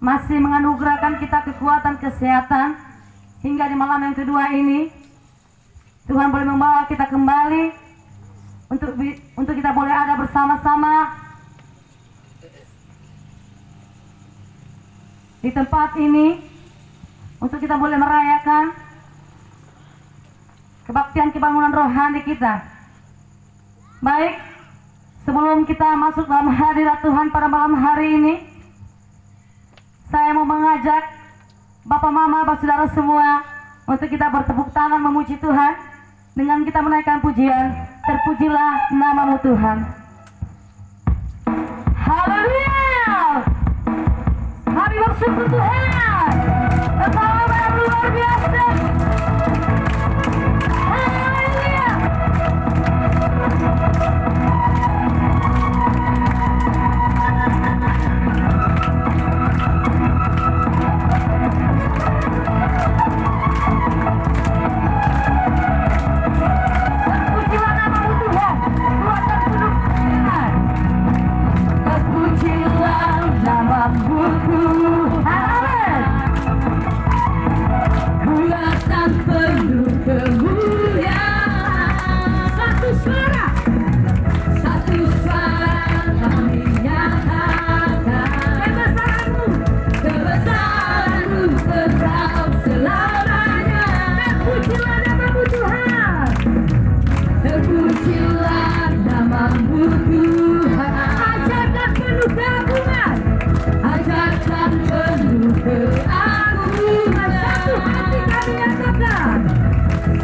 masih menganugerahkan kita kekuatan, kesehatan hingga di malam yang kedua ini. Tuhan boleh membawa kita kembali untuk kita boleh ada bersama-sama di tempat ini, untuk kita boleh merayakan kebaktian kebangunan rohani kita. Baik, sebelum kita masuk dalam hadirat Tuhan pada malam hari ini, saya mau mengajak Bapak, Mama, Bapak, Saudara semua untuk kita bertepuk tangan memuji Tuhan dengan kita menaikkan pujian, terpujilah namamu Tuhan. Haleluya. Kami bersyukur Tuhan, Engkau yang luar biasa. Haleluya.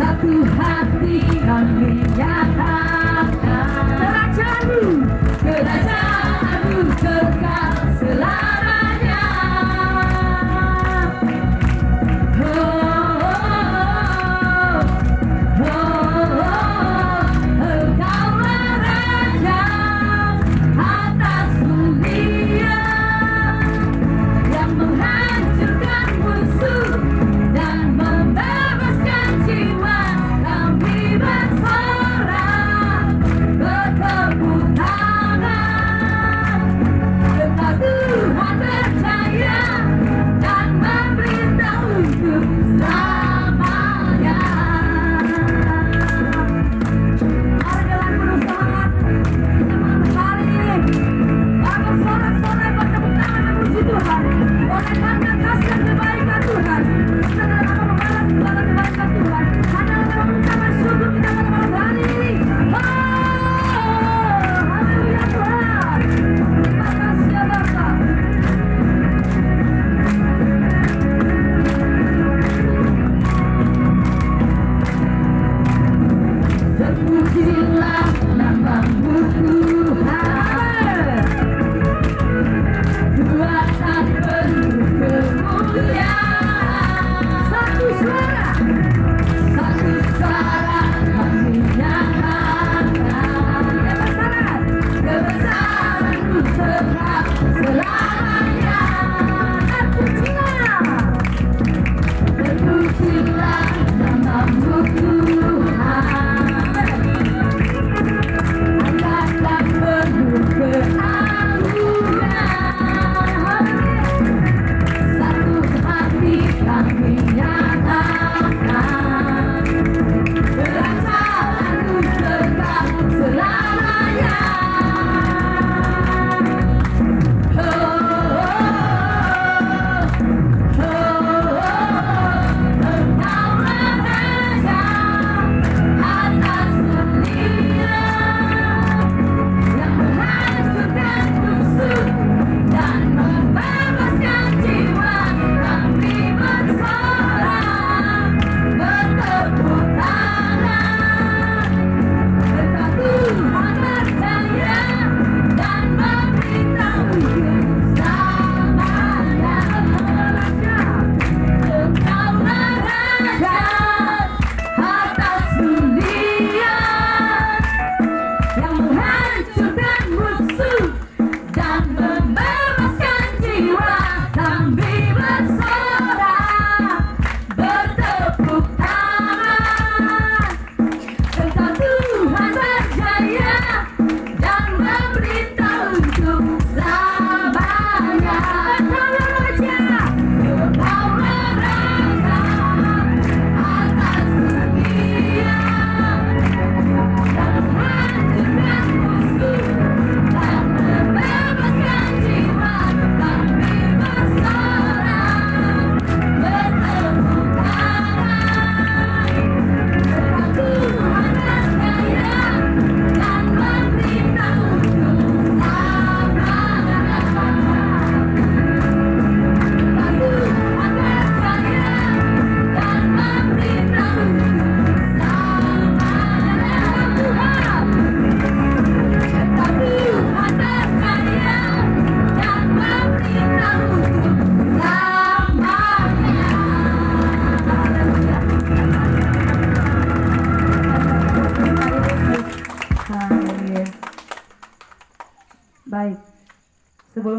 Satu hati kami nyatakan, kerajaanmu kekal selamanya. Engkaulah Raja atas dunia yang menghancurkan musuh dan membebaskan jiwa. Kami bersorak bertepuk tangan, karena Tuhan percaya dan memerintah untuk selamanya. Mari dengan penuh semangat kita malam hari ini bersorak-sorai bertepuk tangan memuji Tuhan. Oleh karena kasih dan kebaikan Tuhan, kita dapat membalas segala kebaikan Tuhan. Hanya dalam mengucapkan syukur kita pada malam hari ini. Haleluya Tuhan. Terima kasih ya Bapa. Terpujilah namamu Tuhan, kuasa penuh kemuliaan.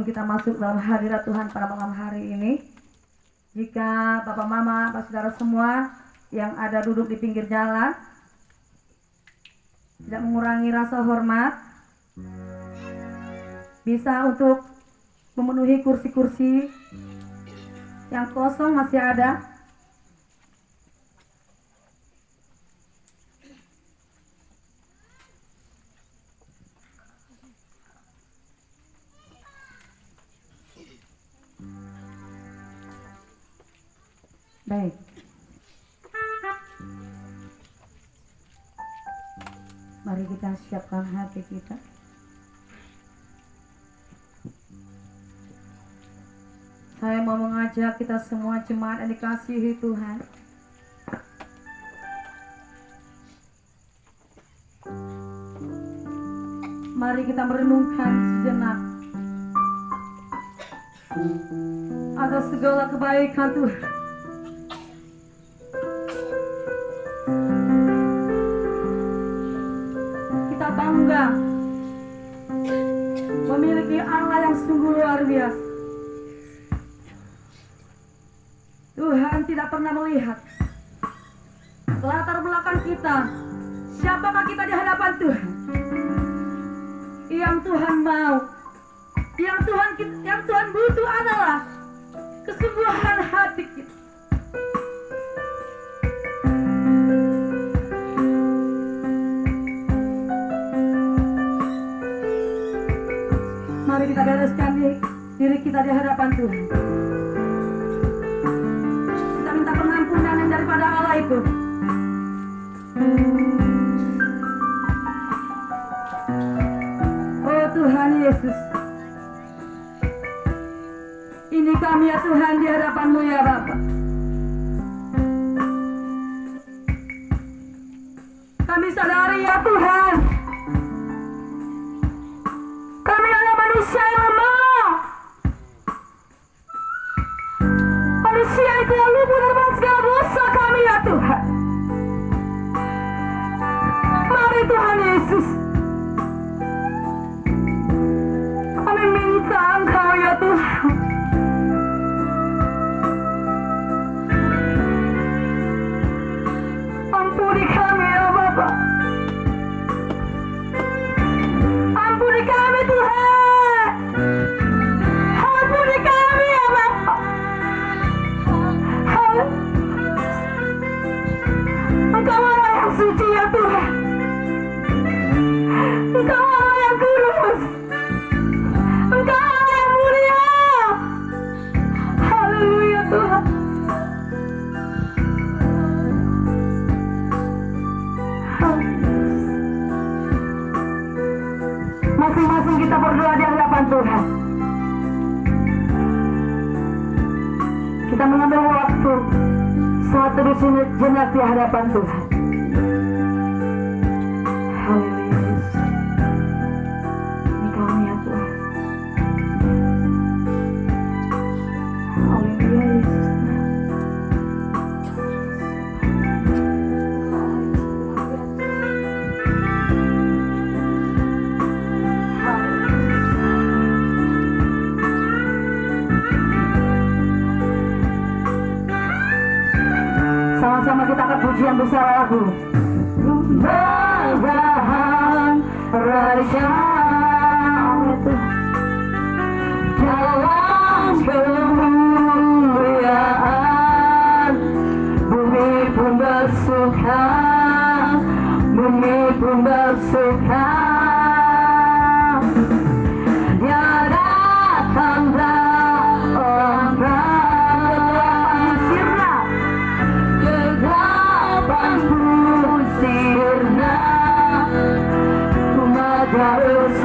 sebelum kita masuk dalam hadirat Tuhan pada malam hari ini, jika Bapak Mama, Bapak Saudara semua yang ada duduk di pinggir jalan tidak mengurangi rasa hormat, bisa untuk memenuhi kursi-kursi yang kosong masih ada. Baik. Mari kita siapkan hati kita. Saya mau mengajak kita semua jemaat yang dikasihi Tuhan, mari kita merenungkan sejenak atas segala kebaikan Tuhan. Kita bangga memiliki Allah yang sungguh luar biasa. Tuhan tidak pernah melihat latar belakang kita, siapakah kita di hadapan Tuhan. Yang Tuhan mau, yang Tuhan butuh adalah kesungguhan hati kita. Mari kita bereskan diri kita di hadapan Tuhan. Kita minta pengampunan yang daripada Allah itu. Oh Tuhan Yesus, ini kami ya Tuhan di hadapan-Mu ya Bapa. Kami sadari ya Tuhan, kami adalah manusia yang lemah, manusia yang telah luput dari segala dosa kami ya Tuhan. Mari Tuhan Yesus, kami minta Engkau ya Tuhan, ampuni kami ya Bapa. Ampuni kami Tuhan, ampuni kami ya Bapa. Engkau Allah yang suci ya Tuhan, Engkau Allah yang kudus, Engkau Allah yang mulia. Haleluya Tuhan. Masing-masing kita berdoa di hadapan Tuhan. Kita mengambil waktu saat teduh sejenak di hadapan Tuhan. Haleluya Yesus. Ini kami ya Tuhan. Haleluya Yesus. Sama-sama kita akan pujian besar lagu Bahan Raja itu dalam kemuliaan, bumi pun bersuka, bumi pun bersuka. Dia datanglah orang sirna, kegelapan pun sirna, umat harus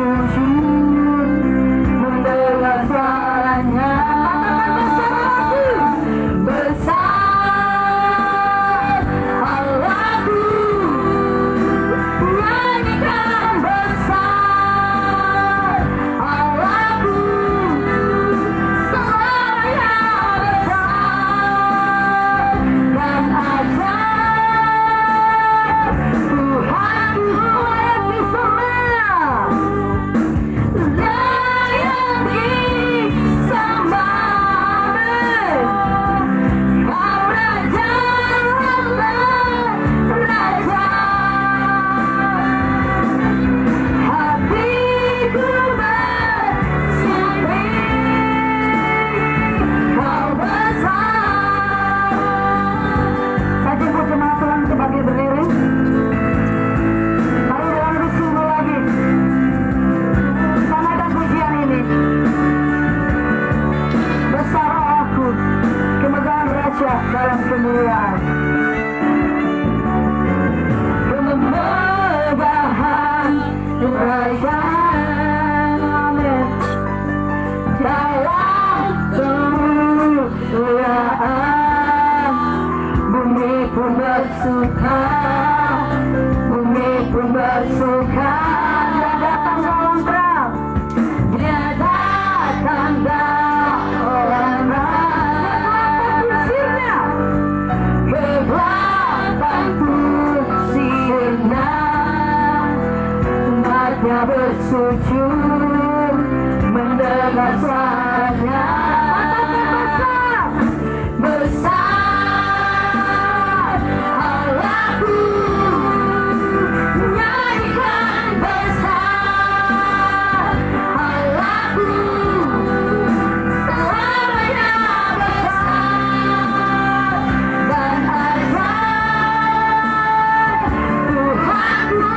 kemuliaan. Kemegahan kerajaan, amin. Dalam kemuliaan, bumi pun bersuka, bumi pun bersuka. Dia datang dalam terang, dia datang dalam terang. Kegelapan pun sirna, umatnya bersujud mendengar suaranya. Besar Allahku, nyanyikan besar Allahku, selamanya besar dan ajaib Tuhanku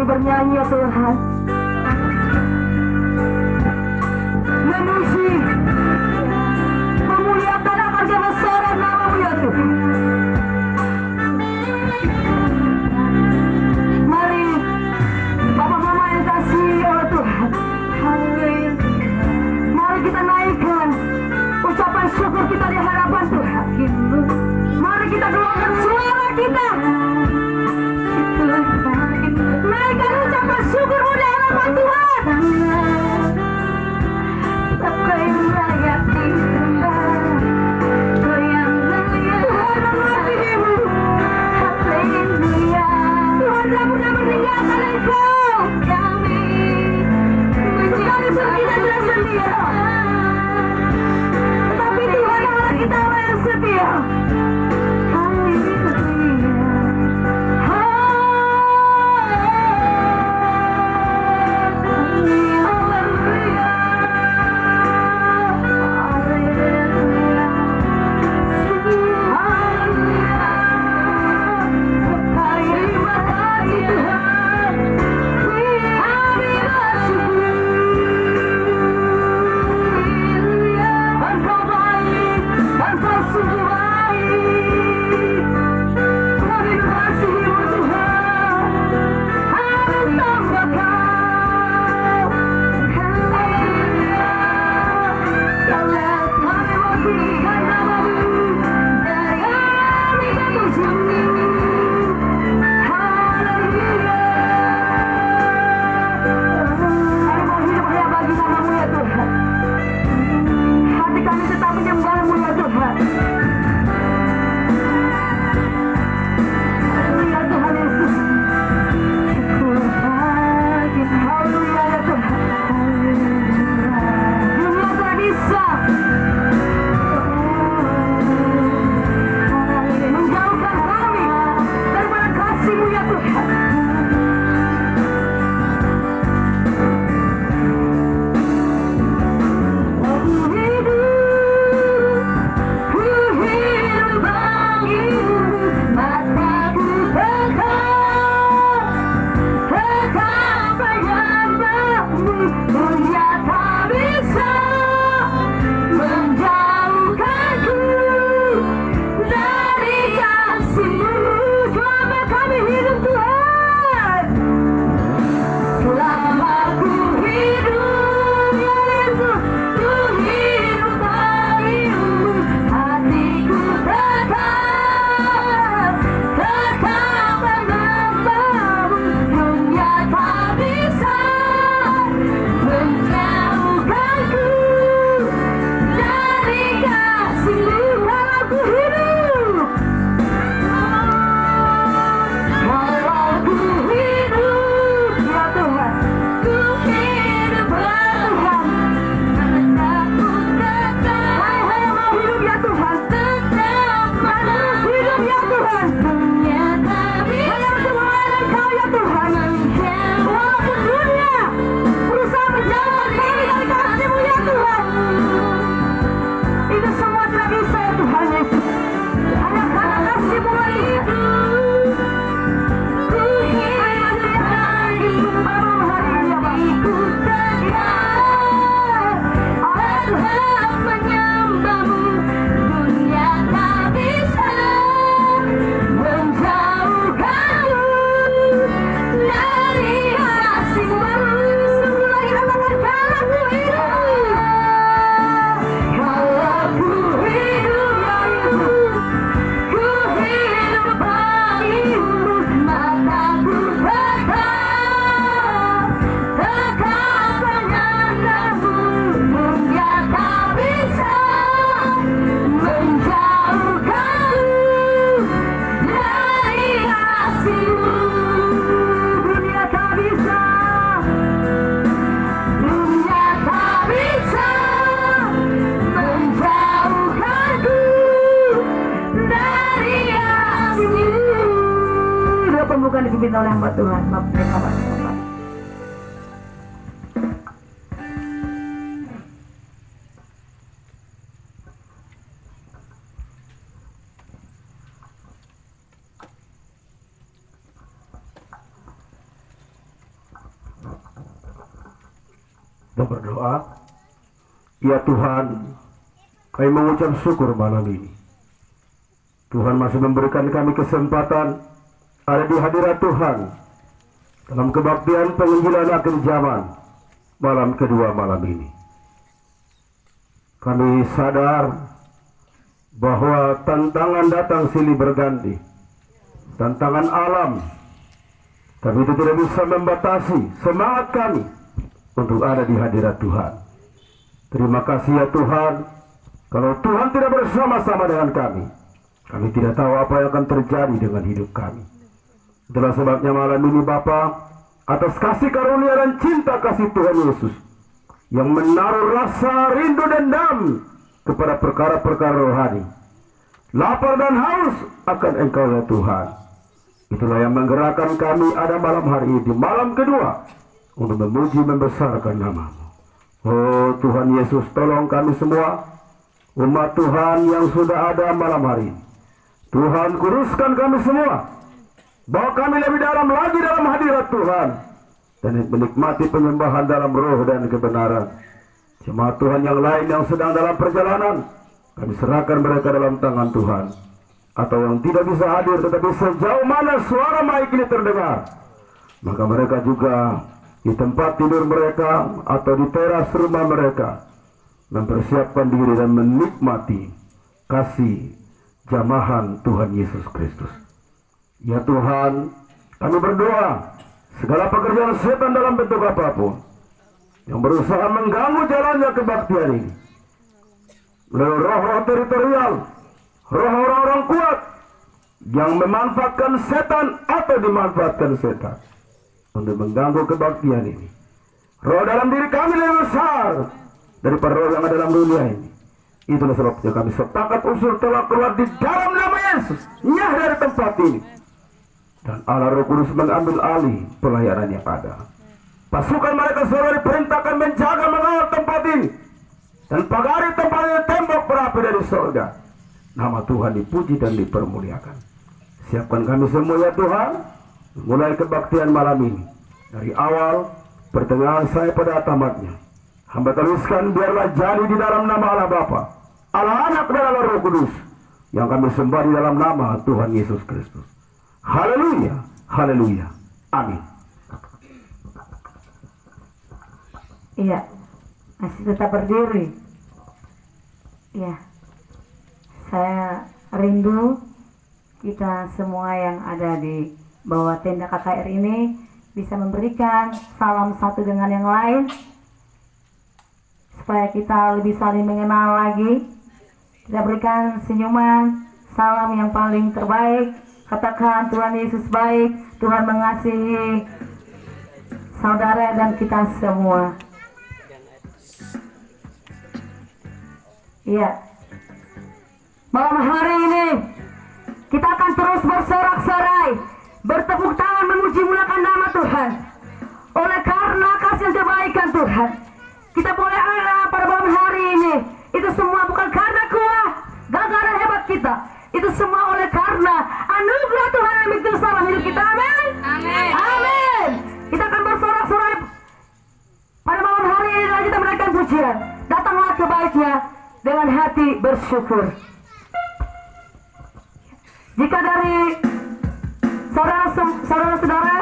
bernyanyi ya Tuhan, memuji, memuliakan amarga besar nama-Mu ya Tuhan. Mari Bapak Mama yang kasih ya Tuhan, mari kita naikkan ucapan syukur kita di hadapan Tuhan. Mari kita keluarkan suara kita, naikkan ucapan syukurmu di hadapan Tuhan. Siapa yang layak disembah, Tuhan mengasihimu. Haleluya, Tuhan telah pernah meninggalkan engkau. Kami mencari pergi dan tidak setia, tetapi Tuhan Allah kita yang setia. dipimpin oleh hamba Tuhan Bapak Bapak. Dan berdoa, ya Tuhan, kami mengucap syukur malam ini. Tuhan masih memberikan kami kesempatan ada di hadirat Tuhan dalam kebaktian penginjilan akhir zaman malam kedua malam ini. Kami sadar bahwa tantangan datang silih berganti, tantangan alam, tapi itu tidak bisa membatasi semangat kami untuk ada di hadirat Tuhan. Terima kasih ya Tuhan. Kalau Tuhan tidak bersama-sama dengan kami tidak tahu apa yang akan terjadi dengan hidup kami. Itulah sebabnya malam ini Bapa, atas kasih karunia dan cinta kasih Tuhan Yesus yang menaruh rasa rindu dan dendam kepada perkara-perkara rohani, lapar dan haus akan Engkau ya Tuhan. Itulah yang menggerakkan kami ada malam hari ini, malam kedua, untuk memuji membesarkan nama-Mu. Oh Tuhan Yesus, tolong kami semua, umat Tuhan yang sudah ada malam hari ini. Tuhan, kuduskan kami semua, bawa kami lebih dalam lagi dalam hadirat Tuhan, dan menikmati penyembahan dalam roh dan kebenaran. Jemaat Tuhan yang lain yang sedang dalam perjalanan, kami serahkan mereka dalam tangan Tuhan. Atau yang tidak bisa hadir tetapi sejauh mana suara mic ini terdengar, maka mereka juga di tempat tidur mereka atau di teras rumah mereka mempersiapkan diri dan menikmati kasih jamahan Tuhan Yesus Kristus. Ya Tuhan, kami berdoa segala pekerjaan setan dalam bentuk apapun yang berusaha mengganggu jalannya kebaktian ini, melalui roh-roh teritorial, roh orang-orang kuat yang memanfaatkan setan atau dimanfaatkan setan untuk mengganggu kebaktian ini. Roh dalam diri kami lebih besar daripada roh yang ada dalam dunia ini. Itulah sebabnya kami sepakat usul telah keluar di dalam nama Yesus, nyah dari tempat ini. Dan Allah Roh Kudus mengambil alih pelayanan yang ada. Pasukan mereka selalu diperintahkan menjaga mengawal tempat ini, dan pagari tempat ini tembok berapi dari surga. Nama Tuhan dipuji dan dipermuliakan. Siapkan kami semua ya Tuhan, mulai kebaktian malam ini, dari awal, pertengahan saya pada tamatnya. Hamba tuliskan biarlah jadi di dalam nama Allah Bapa, Allah Anak dan Allah Roh Kudus, yang kami sembah di dalam nama Tuhan Yesus Kristus. Haleluya, haleluya, amin. Iya, masih tetap berdiri. Iya, saya rindu kita semua yang ada di bawah tenda KKR ini bisa memberikan salam satu dengan yang lain, supaya kita lebih saling mengenal lagi. Kita berikan senyuman, salam yang paling terbaik. Katakan Tuhan Yesus baik, Tuhan mengasihi saudara dan kita semua. Iya, malam hari ini kita akan terus bersorak-sorai, bertepuk tangan memuji muliakan nama Tuhan. Oleh karena kasih dan kebaikan Tuhan, kita boleh ada pada malam hari ini. Itu semua bukan karena kuat, gagah dan hebat kita. Itu semua oleh karena anugerah Tuhan yang begitu dalam hidup kita. Amin. Amin. Amin. Kita akan bersorak-sorai pada malam hari ini dan kita menaikkan pujian. Datanglah ke baiknya dengan hati bersyukur. Jika dari saudara-saudara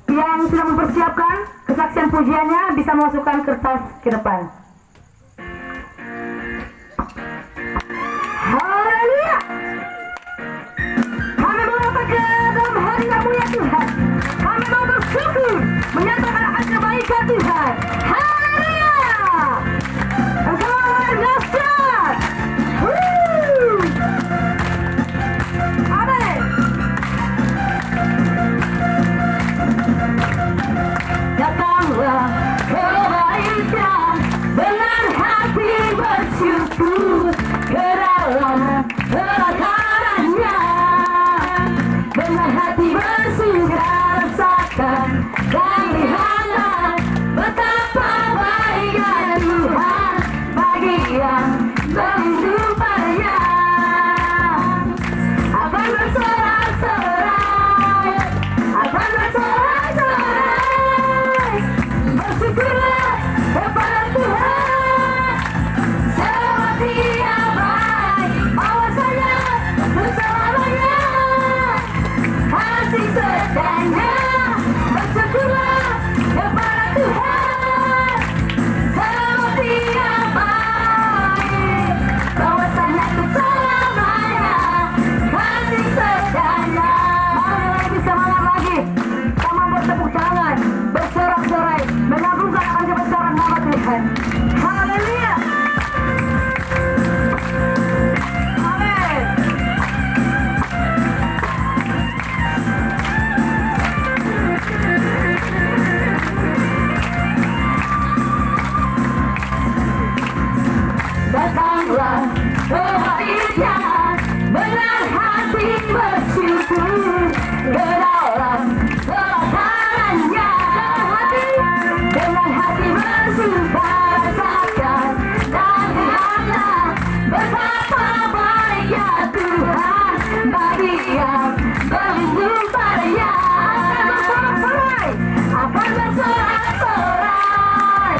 yang sudah mempersiapkan kesaksian pujiannya, bisa memasukkan kertas ke depan. Haleluya. Kami mau datang ke dalam hadirat-Mu ya Tuhan. Kami mau bersyukur menyatakan akan kebaikan Tuhan. Haleluya. Engkau luar biasa. Amin. Datanglah kebaikan kebahagiaan, dengan hati bersyukur ke dalam kelaparannya. Dengan hati bersumpah rasakan dan lihatlah betapa baiknya Tuhan bagi yang berlindung padanya. Akan bersorak-sorai,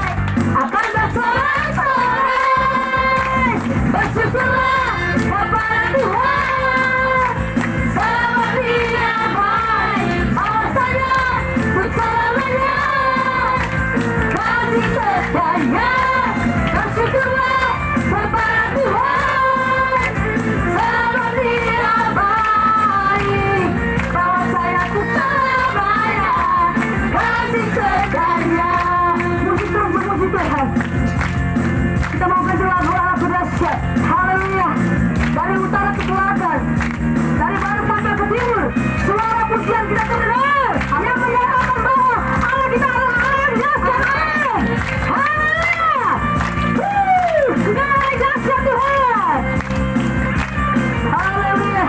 akan bersorak-sorai, bersyukurlah kepada Tuhan, sebab Dia baik, awasanya untuk selamanya, kasih setianya. Bersyukurlah kepada Tuhan, sebab Dia baik, awasanya untuk selamanya, kasih setianya. Musik terus memuji Tuhan. Kita mau ganti lagu dahsyat. Haleluya. Dari utara ke selatan, dari barat sampai ke timur, suara pujian kita terdengar yang menyatakan bahwa Allah kita adalah Allah yang dahsyat. Haleluya. Dengan Allah yang dahsyat Tuhan. Haleluya.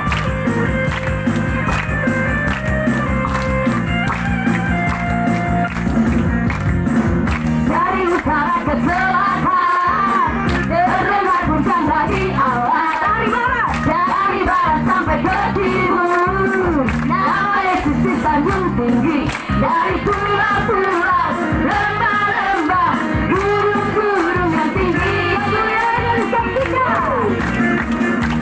Dari utara ke selatan, terdengar pujian bagi Allah. Dari barat sampai ke timur, nama Yesus disanjung tinggi. Dari pulau-pulau, lembah-lembah, gunung-gunung yang tinggi, kemuliaan disaksikan,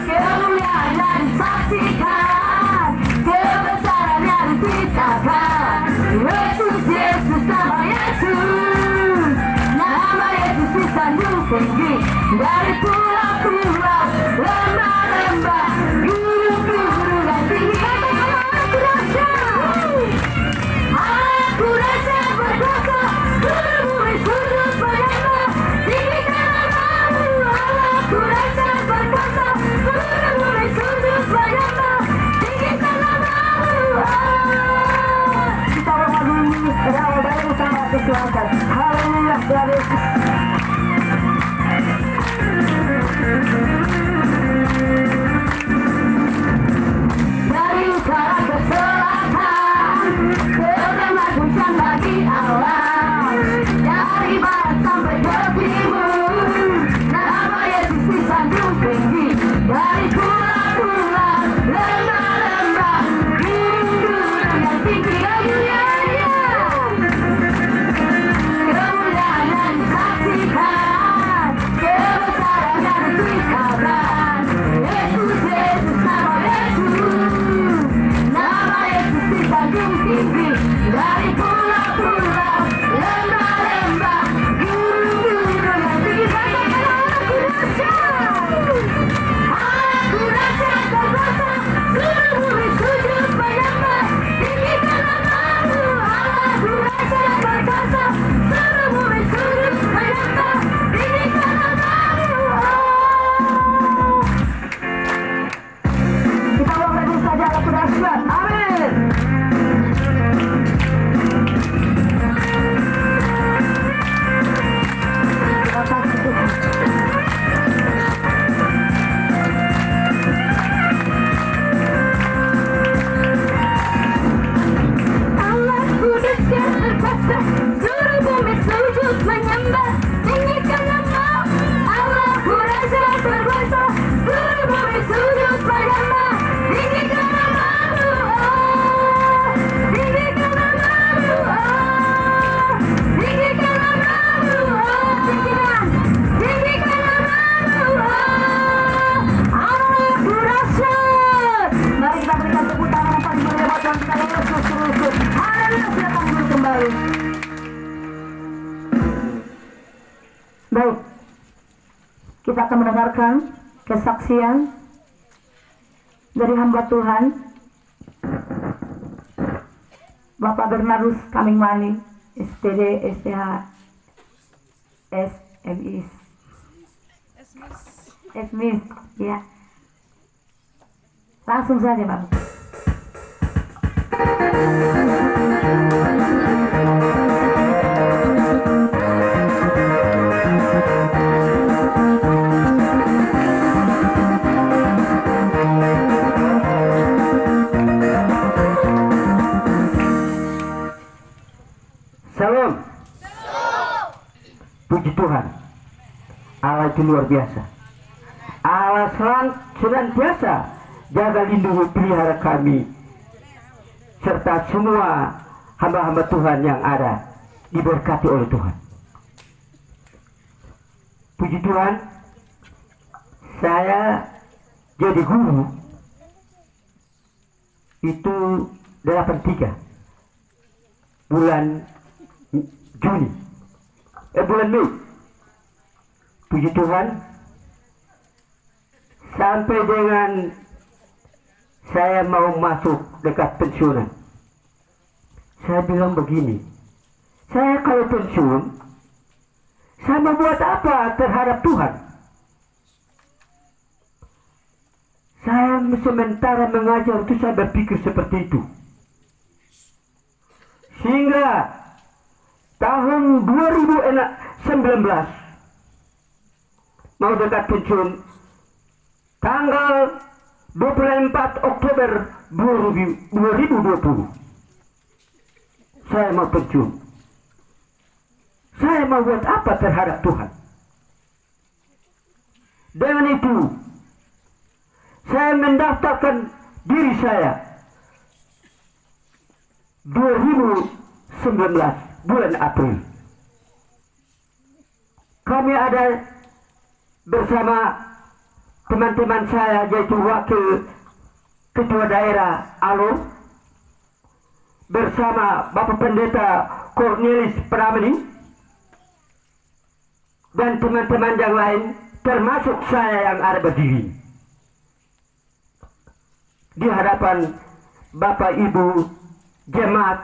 kemuliaan disaksikan, kebesarannya diceritakan. Yesus, Yesus, nama Yesus, nama Yesus disanjung tinggi. Dari pulau-pulau, lembah-lembah, gunung-gunung yang tinggi. Aku rasa berkuasa, seluruh bumi sujud padamu, tinggikan namamu. Aku rasa berkuasa, seluruh bumi sujud padamu, tinggikan namamu. Kita lagu ini adalah dari utara ke selatan. Haleluya, Tuhan Yesus. Dari utara ke selatan, terdengar pujian bagi Allah. Dari barat sampai ke timur, nama Yesus disanjung tinggi. Dari pulau-pulau, lembah-lembah, gunung-gunung yang tinggi, kemuliaan yang disaksikan, kebesarannya diceritakan. Yesus, Yesus, nama Yesus, nama Yesus disanjung tinggi. Dari pulau-pulau, lembah-lembah, gunung-gunung yang tinggi. Katakan aku dahsyat, aku dahsyat berkuasa, seluruh bumi sujud padamu, tinggikan namamu. Aku dahsyat berkuasa, seluruh bumi sujud padamu, tinggikan namamu. Kita ulang lagi saja lagu dahsyat. Amin. Terima kasih Tuhan. Allah kudus yang berkuasa, seluruh bumi sujud menyembah, tinggikan nama. Allah kudus yang berkuasa, seluruh bumi sujud padamu, tinggikan namamu. Tinggikan namamu. Tinggikan namamu. Tinggikan namamu. Allah kudus. Mari kita berikan tepuk tangan yang paling meriah buat Tuhan kita Yesus Kristus. Haleluya, silakan duduk kembali. Baik, kita akan mendengarkan kesaksian dari hamba Tuhan Bapak Bernardus Kamingmani, STD, STH, SMIS, SMIS, ya. Langsung saja, Bang. itu luar biasa. Allah senantiasa jaga lindungi pelihara kami serta semua hamba-hamba Tuhan yang ada, diberkati oleh Tuhan. Puji Tuhan, saya jadi guru itu 83 bulan Juni, bulan Mei. Puji Tuhan, sampai dengan saya mau masuk dekat pensiunan, saya bilang begini, saya kalau pensiun, saya mau buat apa terhadap Tuhan? Saya sementara mengajar itu saya berpikir seperti itu. Sehingga tahun 2019 mau dekat pensiun, tanggal 24 Oktober 2020 saya mau pensiun. Saya mau buat apa terhadap Tuhan? Dengan itu saya mendaftarkan diri saya 2019 bulan April. Kami ada bersama teman-teman saya, yaitu wakil ketua daerah Alo, bersama Bapak Pendeta Cornelis Pramani dan teman-teman yang lain, termasuk saya yang ada berdiri di hadapan Bapak Ibu jemaat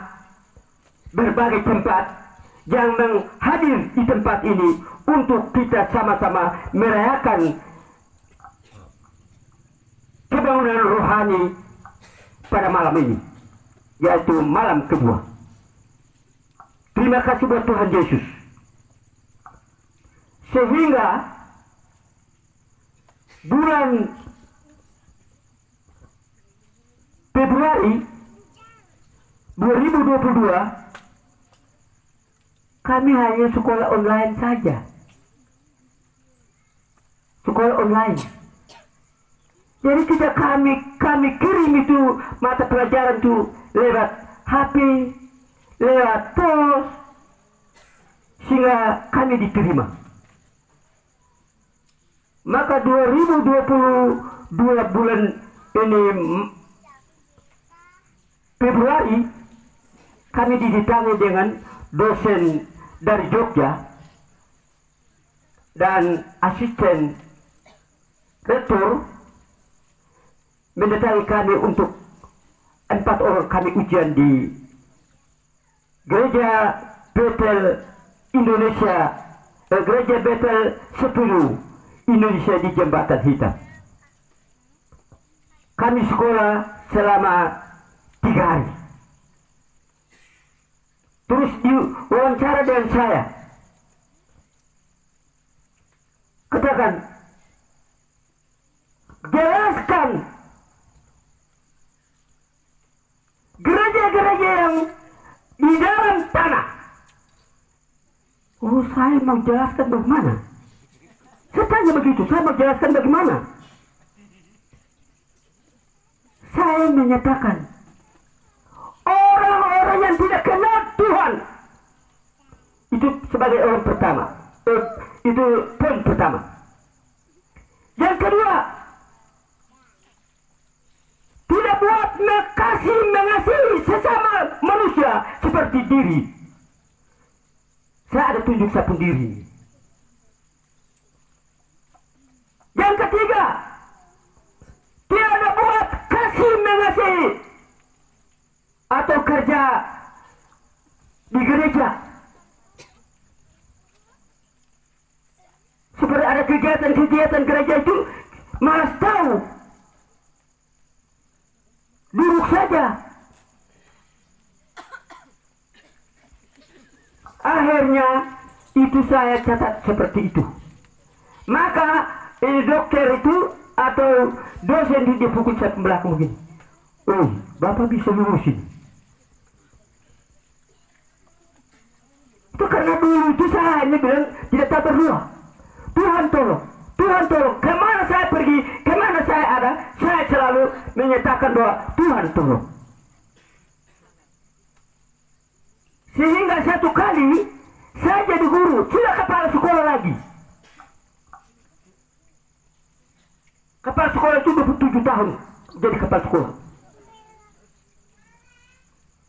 berbagai tempat yang menghadir di tempat ini untuk kita sama-sama merayakan kebangunan rohani pada malam ini, yaitu malam kedua. Terima kasih buat Tuhan Yesus. Sehingga bulan Februari 2022 kami hanya sekolah online saja. Sekolah online. Jadi tidak kami kirim itu mata pelajaran itu lewat HP, lewat pos, sehingga kami diterima. Maka 2022 bulan ini Februari kami didatangi dengan dosen dari Jogja dan asisten rektor mendatangi kami untuk 4 orang kami ujian di Gereja Betel Indonesia, Gereja Betel 10 Indonesia di Jembatan Hitam. Kami sekolah selama 3 hari. Terus diwawancara dengan saya. Katakan, jelaskan gereja-gereja yang di dalam tanah. Oh, saya mau jelaskan bagaimana? Saya tanya begitu, saya mau jelaskan bagaimana? Saya menyatakan, orang-orang yang tidak kenal Tuhan itu sebagai orang pertama. Itu poin pertama. Yang kedua, tidak buat mengasihi sesama manusia seperti diri. Saya ada tunjuk sapu diri. Yang ketiga, tidak buat kasih mengasihi atau kerja di gereja. Seperti ada kegiatan-kegiatan gereja itu malas tahu, duduk saja. Akhirnya itu saya catat seperti itu. Maka ini dokter itu atau dosen itu dia pukul saya ke belakang begini. Oh, Bapak bisa lurusin. Itu karena dulu itu saya hanya bilang tidak tahu berdua. Tuhan tolong, Tuhan tolong. Kemana saya pergi, kemana saya ada, saya selalu menyatakan doa, Tuhan tolong. Sehingga satu kali saya jadi guru, sudah kepala sekolah lagi. Kepala sekolah itu 27 tahun jadi kepala sekolah.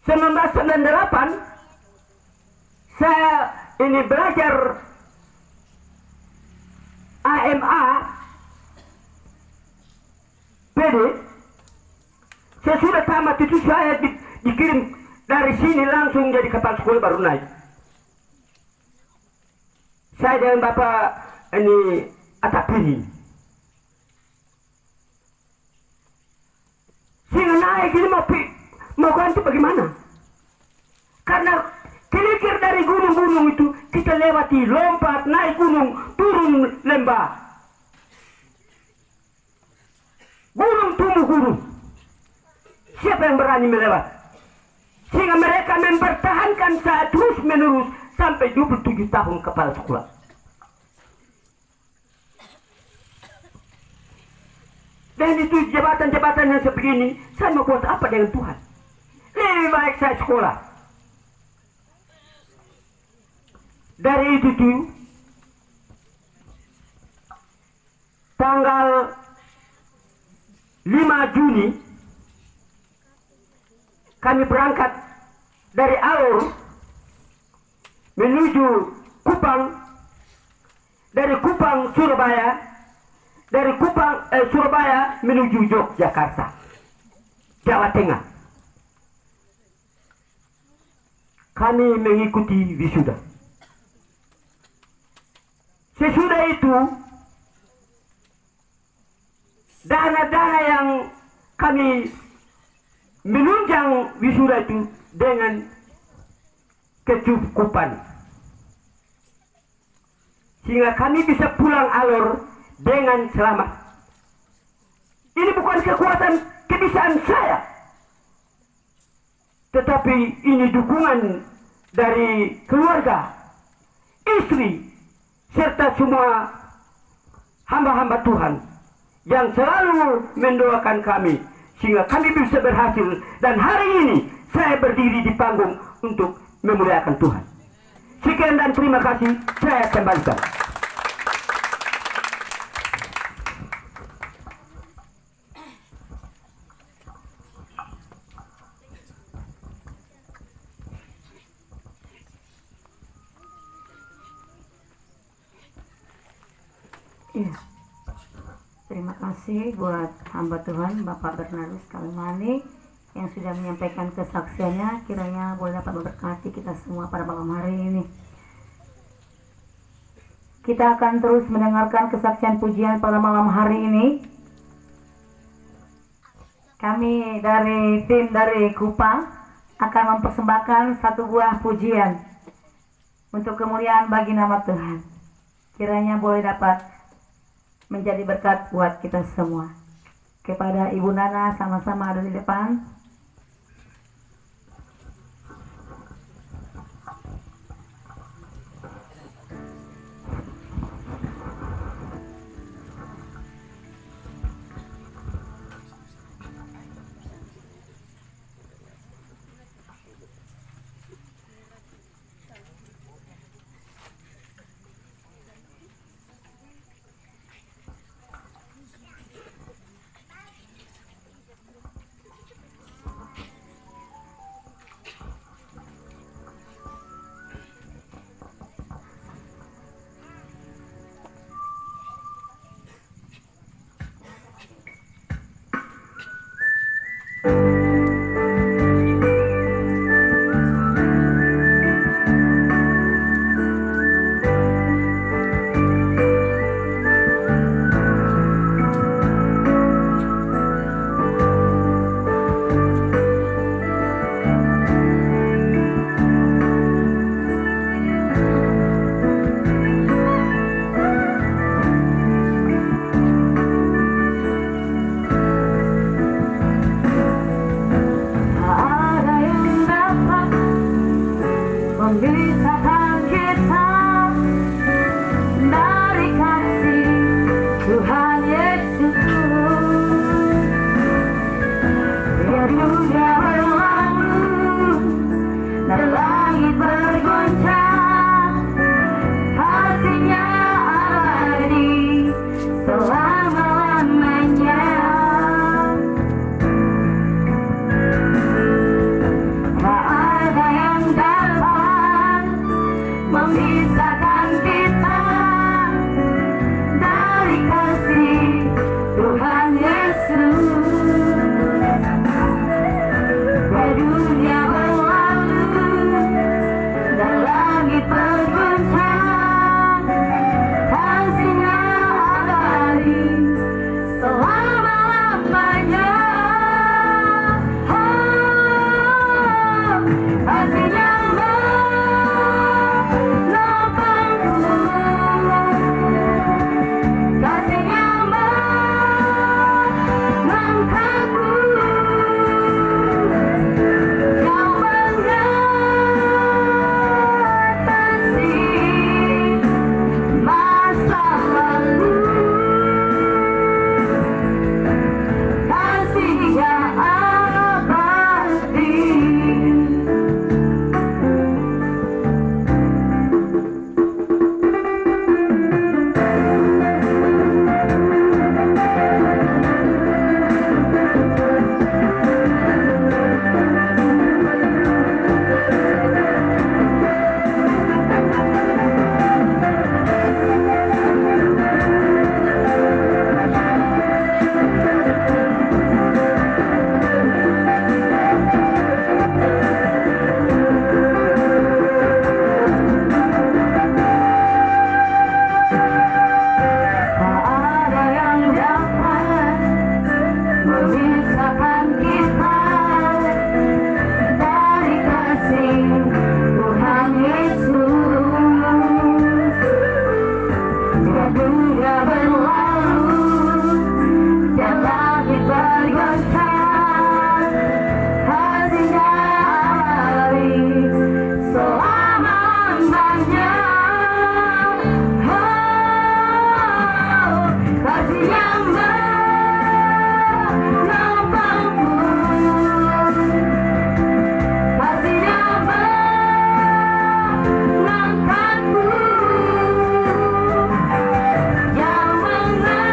1998 saya ini belajar AMA PD. Saya sudah tamat itu, saya dikirim dari sini langsung jadi kepala sekolah baru naik. Saya dengan Bapak ini Atapini. Sehingga naik ini mau ganti bagaimana? Karena kilikir dari gunung-gunung itu kita lewati, lompat, naik gunung, turun lembah. Gunung tumbuh gunung. Siapa yang berani melewat? Sehingga mereka mempertahankan saya terus menerus sampai 27 tahun kepala sekolah. Dan itu jabatan-jabatan yang sebegini, saya mau buat apa dengan Tuhan? Lebih baik saya sekolah. Dari itu tuh, tanggal 5 Juni, kami berangkat dari Alor menuju Kupang, dari Kupang Surabaya, dari Kupang Surabaya menuju Yogyakarta, Jawa Tengah. Kami mengikuti wisuda. Sesudah itu, dana-dana yang kami menunjang wisuda itu dengan kecukupan, sehingga kami bisa pulang Alor dengan selamat. Ini bukan kekuatan kebisaan saya, tetapi ini dukungan dari keluarga, istri, serta semua hamba-hamba Tuhan yang selalu mendoakan kami sehingga kami bisa berhasil. Dan hari ini saya berdiri di panggung untuk memuliakan Tuhan. Sekian dan terima kasih, saya kembalikan. Iya. Terima kasih buat hamba Tuhan Bapak Bernardus Kalimani yang sudah menyampaikan kesaksiannya. Kiranya boleh dapat memberkati kita semua pada malam hari ini. Kita akan terus mendengarkan kesaksian pujian pada malam hari ini. Kami dari tim dari Kupang akan mempersembahkan satu buah pujian untuk kemuliaan bagi nama Tuhan. Kiranya boleh dapat menjadi berkat buat kita semua. Kepada Ibu Nana sama-sama ada di depan. Dunia berlalu dan langit berguncang, kasihnya abadi selama-lamanya. Oh, kasihnya menopangku, kasihnya mengangkatku. Kau mengatasi masa lalu, kasihnya abadi. Tak ada yang dapat memisahkan kita dari kasih Tuhan Yesus. Bila dunia berlalu dan langit bergoncang, kasihnya abadi selama-lamanya. Kasih yang menopangku, kasih yang mengangkatku, yang mengatasi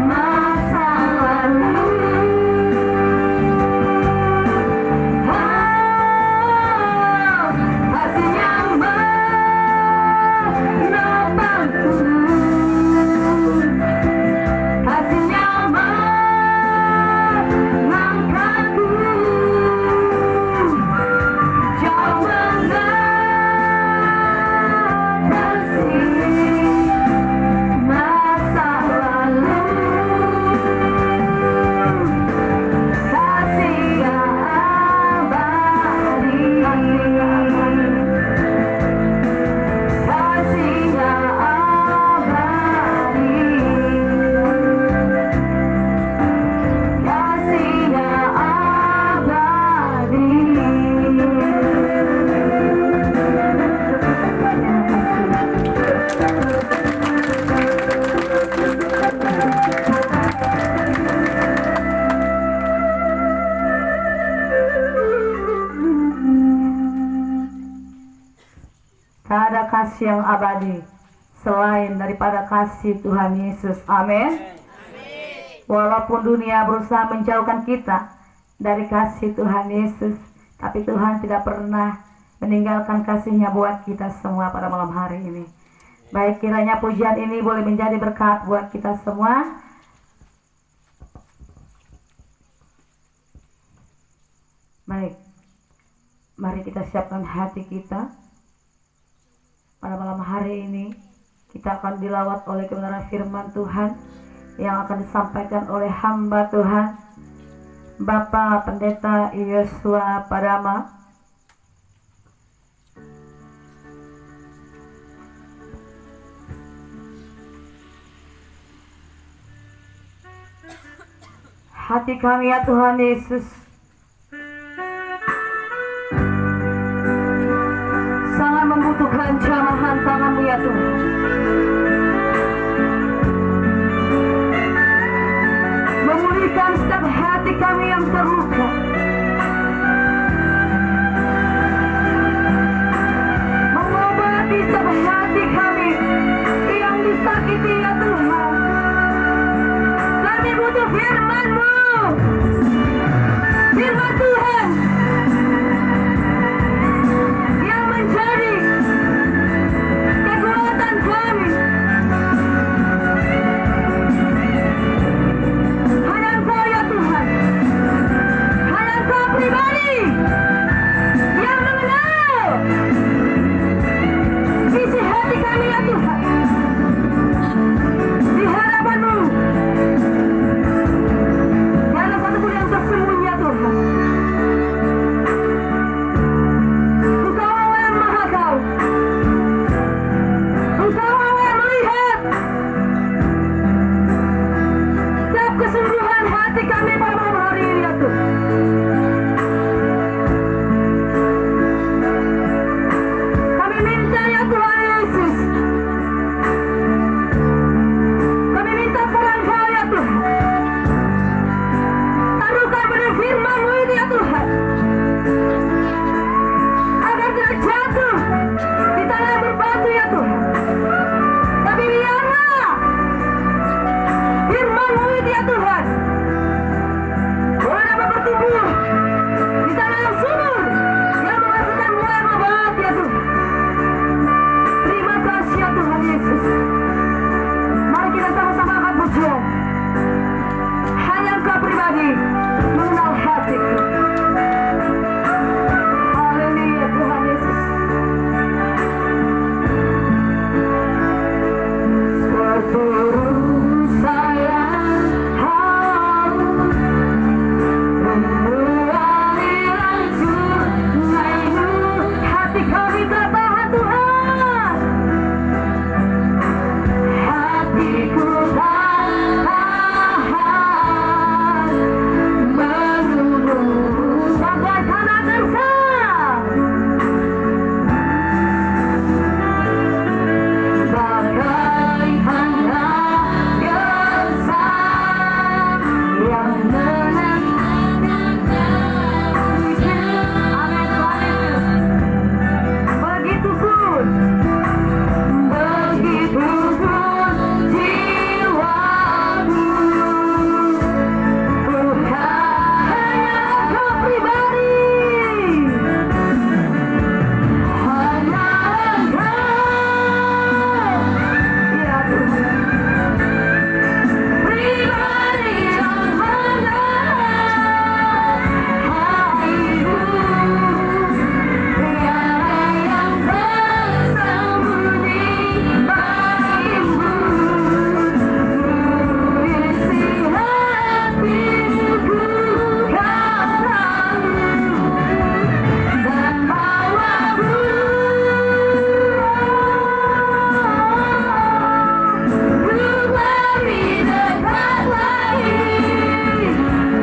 masa lalu. Kasih yang menopangku, kasihnya mengangkatku, jauh mengatasi masa lalu. Kasihnya abadi, kasihnya abadi, kasihnya abadi. Tak ada kasih yang abadi selain daripada kasih Tuhan Yesus. Amin. Walaupun dunia berusaha menjauhkan kita dari kasih Tuhan Yesus, tapi Tuhan tidak pernah meninggalkan kasih-Nya buat kita semua pada malam hari ini. Baik, kiranya pujian ini boleh menjadi berkat buat kita semua. Baik, mari kita siapkan hati kita. Pada malam hari ini kita akan dilawat oleh kebenaran firman Tuhan yang akan disampaikan oleh hamba Tuhan Bapak Pendeta Yosua Padama. Hati kami ya Tuhan Yesus sangat membutuhkan jamahan tangan-Mu ya Tuhan. Memulihkan setiap hati kami yang terluka. Mengobati setiap hati kami yang disakiti ya Tuhan. Kami butuh firman-Mu, firman Tuhan yang menjadi kekuatan kami, terus sayang haus mengalir sungaimu, hati kami tertahan Tuhan, hatiku tertahan menunggu sampai tanah gersang. Bagai tanda gersang yang menandakan begitupun jiwaku, Tuhan hanya Kau pribadi, hanya Engkau, ya Tuhan, pribadi yang menahan hatiku, tiada yang tersembunyi bagimu, isi hatiku Kau tahu, dan bawaku lebih dekat lagi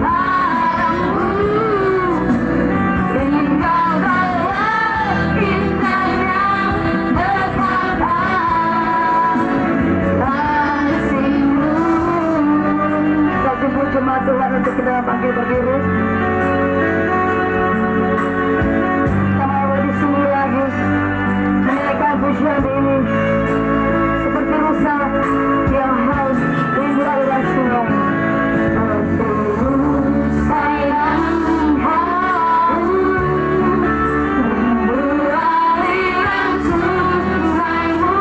padamu, ingin Kau dalam indahnya dekatan kasih-Mu. Kita jemput jemaat Tuhan untuk kita panggil berdiri. Kita mau di sini lagi menaikkan pujian ini seperti rusa yang haus rindu aliran sungai. Terus sayang haus rindu aliran sungaimu,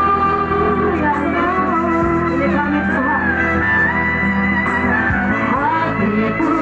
ya Tuhan, ini kami Tuhan, hatiku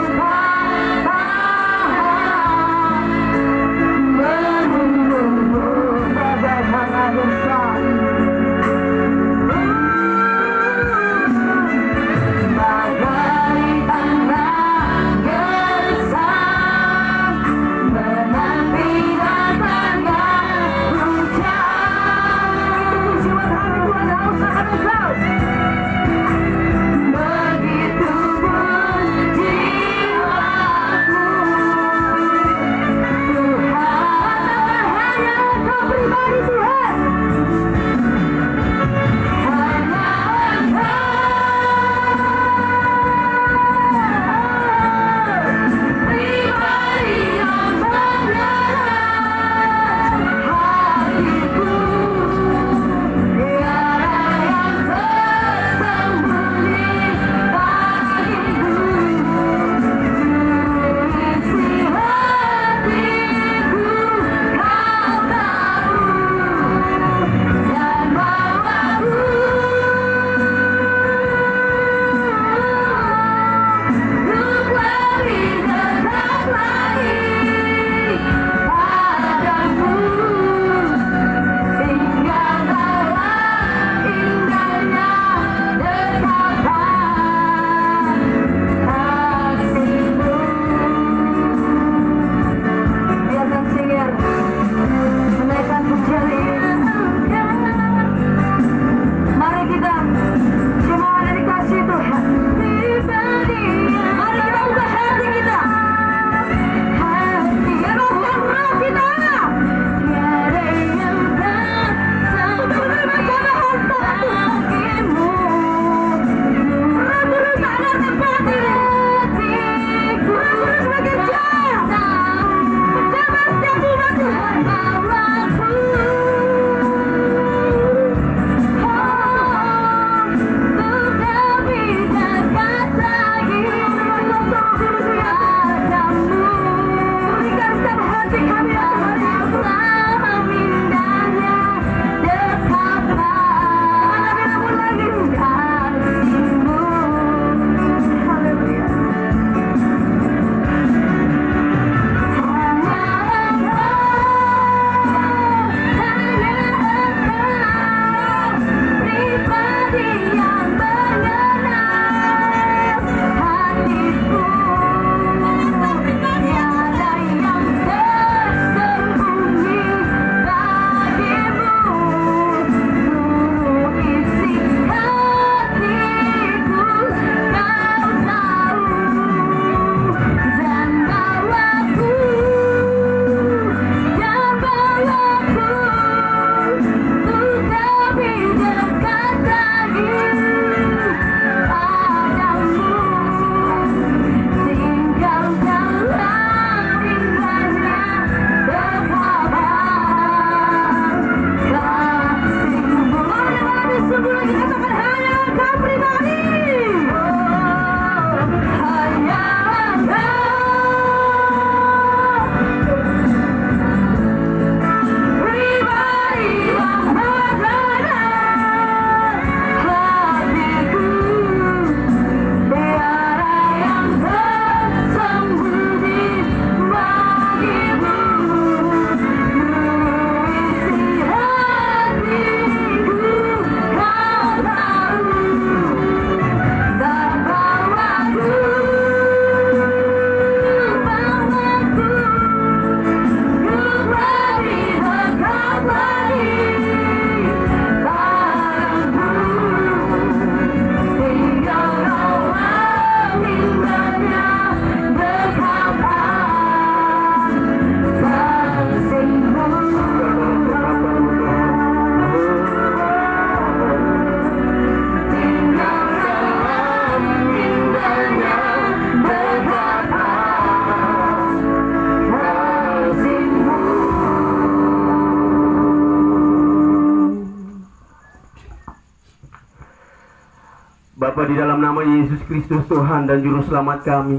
Bapa, di dalam nama Yesus Kristus Tuhan dan Juru Selamat kami,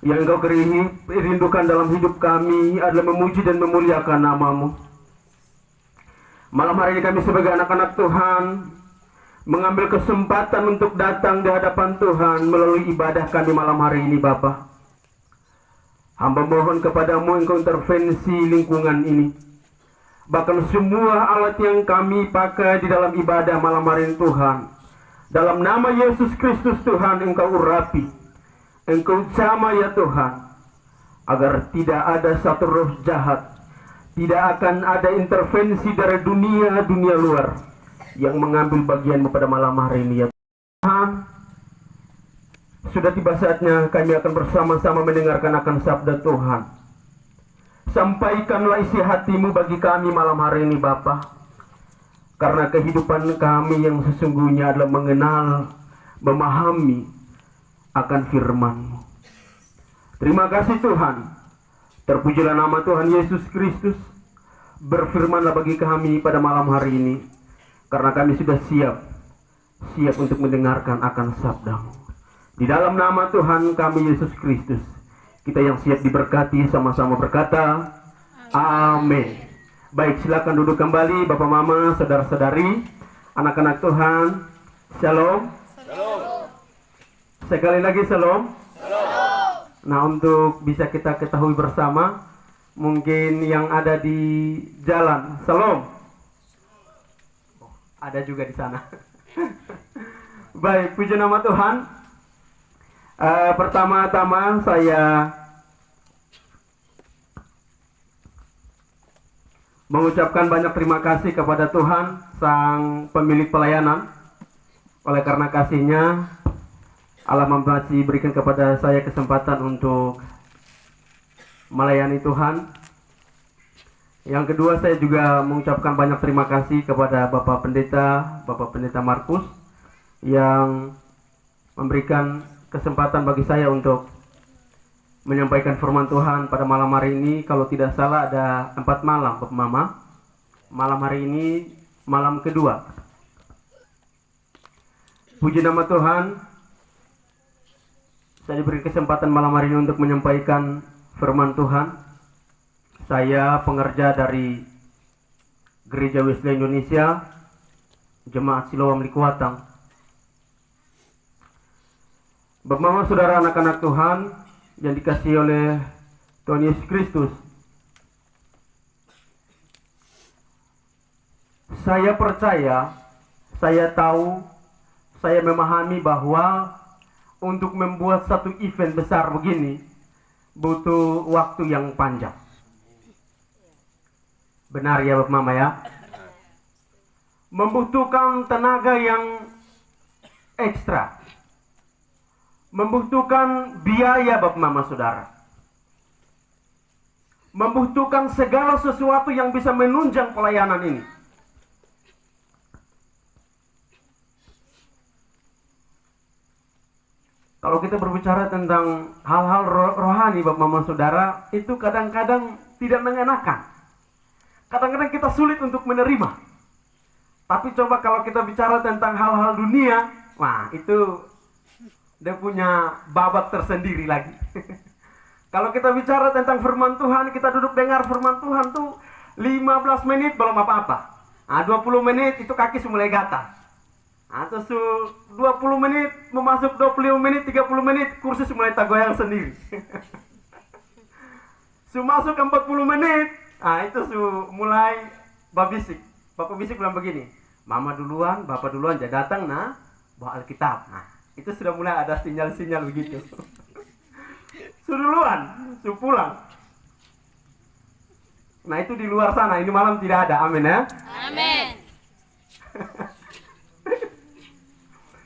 yang Engkau rindukan dalam hidup kami adalah memuji dan memuliakan nama-Mu. Malam hari ini kami sebagai anak-anak Tuhan mengambil kesempatan untuk datang di hadapan Tuhan melalui ibadah kami malam hari ini, Bapa. Hamba mohon kepadamu Engkau intervensi lingkungan ini. Bahkan semua alat yang kami pakai di dalam ibadah malam hari ini, Tuhan, dalam nama Yesus Kristus Tuhan, Engkau urapi, Engkau jamah ya Tuhan, agar tidak ada satu roh jahat, tidak akan ada intervensi dari dunia luar yang mengambil bagianmu pada malam hari ini ya Tuhan. Sudah tiba saatnya kami akan bersama-sama mendengarkan akan sabda Tuhan. Sampaikanlah isi hatimu bagi kami malam hari ini, Bapa. Karena kehidupan kami yang sesungguhnya adalah mengenal, memahami akan firman-Mu. Terima kasih Tuhan. Terpujilah nama Tuhan Yesus Kristus. Berfirmanlah bagi kami pada malam hari ini. Karena kami sudah siap untuk mendengarkan akan sabda-Mu. Di dalam nama Tuhan kami Yesus Kristus, kita yang siap diberkati sama-sama berkata, amin. Baik, silakan duduk kembali Bapak Mama, saudara-saudari, anak-anak Tuhan. Shalom. Shalom. Sekali lagi shalom. Shalom. Nah, untuk bisa kita ketahui bersama, mungkin yang ada di jalan, shalom. Oh, ada juga di sana. Baik, puji nama Tuhan. Pertama-tama saya mengucapkan banyak terima kasih kepada Tuhan, Sang Pemilik Pelayanan. Oleh karena kasih-Nya, Allah masih berikan kepada saya kesempatan untuk melayani Tuhan. Yang kedua, saya juga mengucapkan banyak terima kasih kepada Bapak Pendeta Markus, yang memberikan kesempatan bagi saya untuk menyampaikan firman Tuhan pada malam hari ini. Kalau tidak salah ada 4 malam, Bapak Mama. Malam hari ini malam kedua. Puji nama Tuhan, saya diberi kesempatan malam hari ini untuk menyampaikan firman Tuhan. Saya pengerja dari Gereja Wesley Indonesia, Jemaat Siloam Likuatang. Bapak Mama, saudara, anak-anak Tuhan yang dikasihi oleh Tuhan Yesus Kristus, saya percaya, saya tahu, saya memahami bahwa untuk membuat satu event besar begini butuh waktu yang panjang. Benar ya Bapak Mama ya? Membutuhkan tenaga yang ekstra, membutuhkan biaya Bapak Mama Saudara, membutuhkan segala sesuatu yang bisa menunjang pelayanan ini. Kalau kita berbicara tentang hal-hal rohani Bapak Mama Saudara, itu kadang-kadang tidak mengenakan. Kadang-kadang kita sulit untuk menerima. Tapi coba kalau kita bicara tentang hal-hal dunia, wah itu dia punya babak tersendiri lagi. Kalau kita bicara tentang firman Tuhan, kita duduk dengar firman Tuhan tuh 15 menit belum apa-apa. 20 menit itu kaki mulai gatal. Atau 20 menit memasuk 25 menit, 30 menit kursus mulai goyang sendiri. Masuk 40 menit, itu mulai babisik. Bapak bisik bilang begini, Mama duluan, Bapak duluan, jadi datang bawa Alkitab. Itu sudah mulai ada sinyal-sinyal begitu. Duluan, pulang. Nah itu di luar sana, ini malam tidak ada, amin ya? Amin.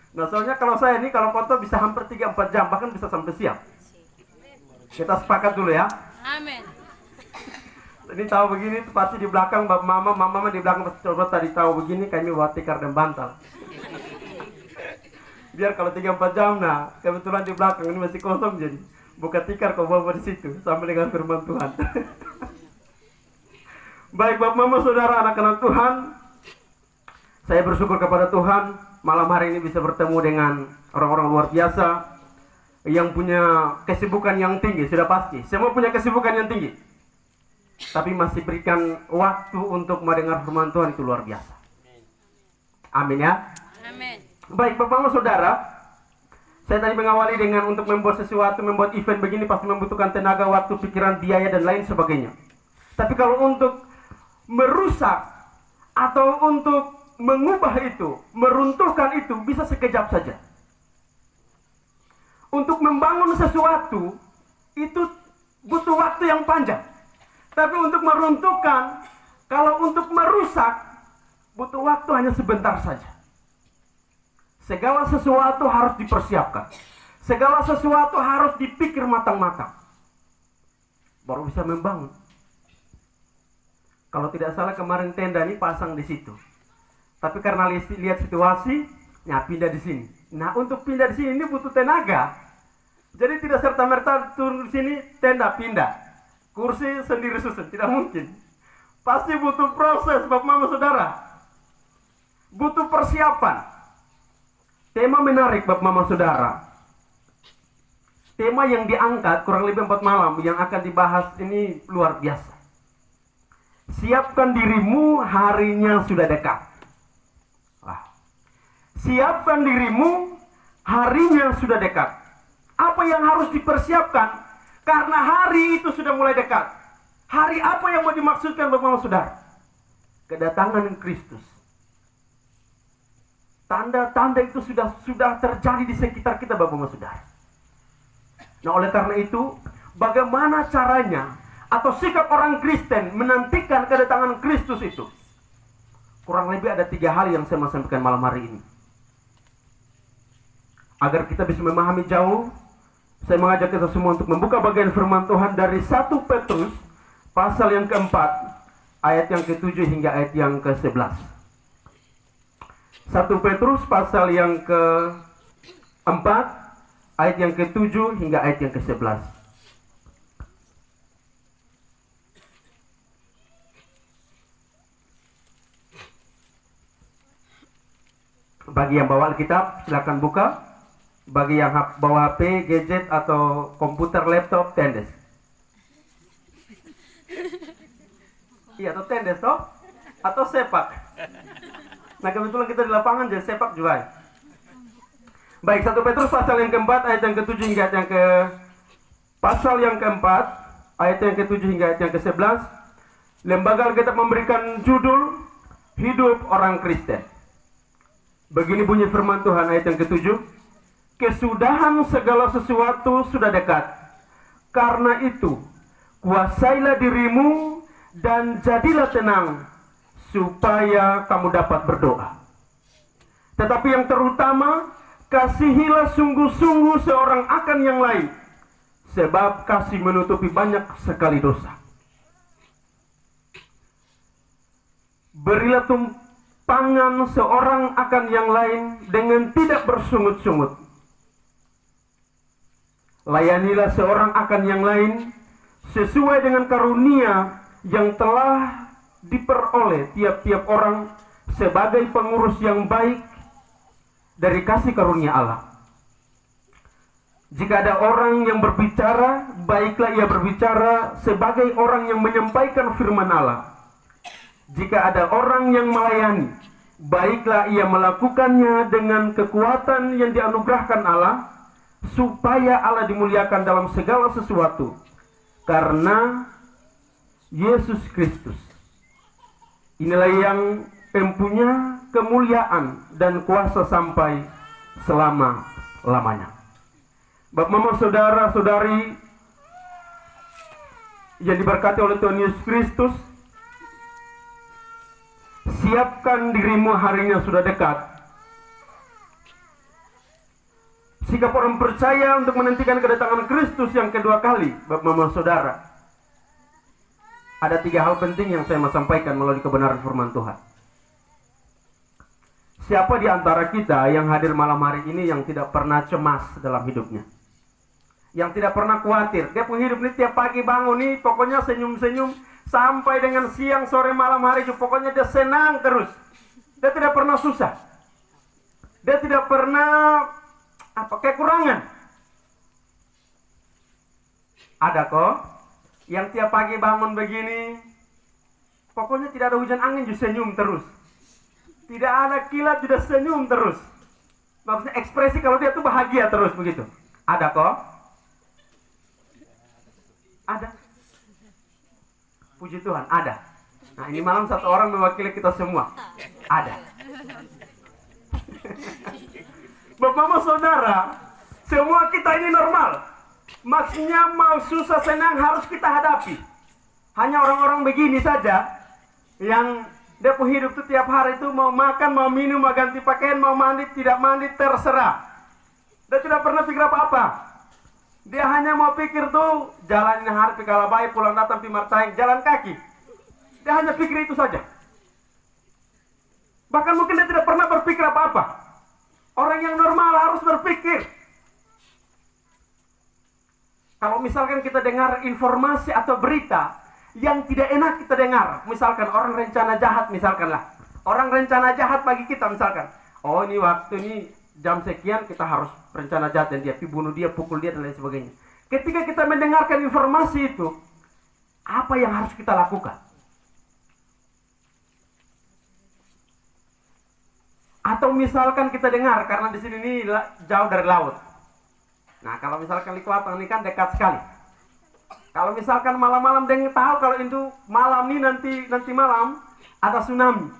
Nah soalnya kalau saya ini, kalau foto bisa hampir 3-4 jam, bahkan bisa sampai siang. Kita sepakat dulu ya. Amin. Ini tahu begini, pasti di belakang Bapak Mama di belakang coba tadi tahu begini, kami bawa tikar dan bantal. Biar kalau 3-4 jam, kebetulan di belakang ini masih kosong, jadi buka tikar kau bawa di situ sambil dengan firman Tuhan. Baik Bapak Mama Saudara, anak-anak Tuhan, Saya bersyukur kepada Tuhan malam hari ini bisa bertemu dengan orang-orang luar biasa yang punya kesibukan yang tinggi, sudah pasti. Semua punya kesibukan yang tinggi. Tapi masih berikan waktu untuk mendengar firman Tuhan, itu luar biasa. Amin ya. Amin. Baik, Bapak Ibu Saudara, saya tadi mengawali dengan untuk membuat sesuatu, membuat event begini pasti membutuhkan tenaga, waktu, pikiran, biaya, dan lain sebagainya. Tapi kalau untuk merusak atau untuk mengubah itu, meruntuhkan itu, bisa sekejap saja. Untuk membangun sesuatu, itu butuh waktu yang panjang. Tapi untuk meruntuhkan, kalau untuk merusak, butuh waktu hanya sebentar saja. Segala sesuatu harus dipersiapkan. Segala sesuatu harus dipikir matang-matang. Baru bisa membangun. Kalau tidak salah kemarin tenda ini pasang di situ. Tapi karena lihat situasi, ya pindah di sini. Nah, untuk pindah di sini ini butuh tenaga. Jadi tidak serta-merta turun di sini, tenda pindah. Kursi sendiri susun, tidak mungkin. Pasti butuh proses, Bapak Mama Saudara. Butuh persiapan. Tema menarik, Bapak Mama Saudara. Tema yang diangkat kurang lebih 4 malam yang akan dibahas ini luar biasa. Siapkan dirimu, harinya sudah dekat. Siapkan dirimu, harinya sudah dekat. Apa yang harus dipersiapkan? Karena hari itu sudah mulai dekat. Hari apa yang mau dimaksudkan Bapak-Bapak Saudara? Kedatangan Kristus. Tanda-tanda itu sudah terjadi di sekitar kita Bapak-Bapak Saudara. Nah, oleh karena itu, bagaimana caranya atau sikap orang Kristen menantikan kedatangan Kristus itu? Kurang lebih ada 3 hal yang saya mau sampaikan malam hari ini. Agar kita bisa memahami jauh, saya mengajak kita semua untuk membuka bagian firman Tuhan dari 1 Petrus pasal yang keempat, ayat yang ke-7 hingga ayat yang ke-11. 1 Petrus pasal yang ke-4, ayat yang ke-7 hingga ayat yang ke-11. Bagi yang bawa Alkitab, silakan buka. Bagi yang bawa HP, gadget, atau komputer, laptop, tendes. Iya, atau tendes, toh? Atau sepak. Nah, kebetulan kita di lapangan, jadi sepak juga. Baik, 1 Petrus pasal yang keempat, ayat yang ke-7 hingga ayat yang pasal yang keempat, ayat yang ke-7 hingga ayat yang ke-11. Lembaga Alkitab memberikan judul, Hidup Orang Kristen. Begini bunyi firman Tuhan ayat yang ke-7. Kesudahan segala sesuatu sudah dekat. Karena itu, kuasailah dirimu dan jadilah tenang, supaya kamu dapat berdoa. Tetapi yang terutama, kasihilah sungguh-sungguh seorang akan yang lain, sebab kasih menutupi banyak sekali dosa. Berilah tumpangan seorang akan yang lain dengan tidak bersungut-sungut. Layanilah seorang akan yang lain sesuai dengan karunia yang telah diperoleh tiap-tiap orang sebagai pengurus yang baik dari kasih karunia Allah. Jika ada orang yang berbicara, baiklah ia berbicara sebagai orang yang menyampaikan firman Allah. Jika ada orang yang melayani, baiklah ia melakukannya dengan kekuatan yang dianugerahkan Allah, supaya Allah dimuliakan dalam segala sesuatu karena Yesus Kristus. Inilah yang mempunyai kemuliaan dan kuasa sampai selama-lamanya. Bapak, Mama, saudara-saudari yang diberkati oleh Tuhan Yesus Kristus, siapkan dirimu, harinya sudah dekat. Sikap orang percaya untuk menantikan kedatangan Kristus yang kedua kali, Bapak, Mama, Saudara. Ada 3 hal penting yang saya mau sampaikan melalui kebenaran firman Tuhan. Siapa di antara kita yang hadir malam hari ini yang tidak pernah cemas dalam hidupnya? Yang tidak pernah khawatir. Dia penghidup ini tiap pagi bangun nih, pokoknya senyum-senyum sampai dengan siang, sore, malam hari, pokoknya dia senang terus. Dia tidak pernah susah. Dia tidak pernah kekurangan. Ada kok yang tiap pagi bangun begini, pokoknya tidak ada hujan angin juga senyum terus. Tidak ada kilat sudah senyum terus. Maksudnya ekspresi kalau dia tuh bahagia terus begitu. Ada kok? Ada. Puji Tuhan, ada. Nah, ini malam satu orang mewakili kita semua. Ada. Bapak Mama Saudara, semua kita ini normal. Maksudnya mau susah senang harus kita hadapi. Hanya orang-orang begini saja yang dia pun hidup tuh tiap hari itu mau makan, mau minum, mau ganti pakaian, mau mandi, tidak mandi, terserah. Dia tidak pernah pikir apa-apa. Dia hanya mau pikir tuh jalanin hari pikala baik, pulang datang pimartain, jalan kaki. Dia hanya pikir itu saja. Bahkan mungkin dia tidak pernah berpikir apa-apa. Orang yang normal harus berpikir. Kalau misalkan kita dengar informasi atau berita yang tidak enak kita dengar, misalkan orang rencana jahat misalkanlah. Orang rencana jahat bagi kita misalkan. Oh ini waktu ini jam sekian kita harus rencana jahat dan dia bunuh dia, pukul dia dan lain sebagainya. Ketika kita mendengarkan informasi itu, apa yang harus kita lakukan? Atau misalkan kita dengar karena di sini ini jauh dari laut. Nah, kalau misalkan Likuatang ini kan dekat sekali. Kalau misalkan malam-malam dia tahu kalau itu malam ini nanti malam ada tsunami.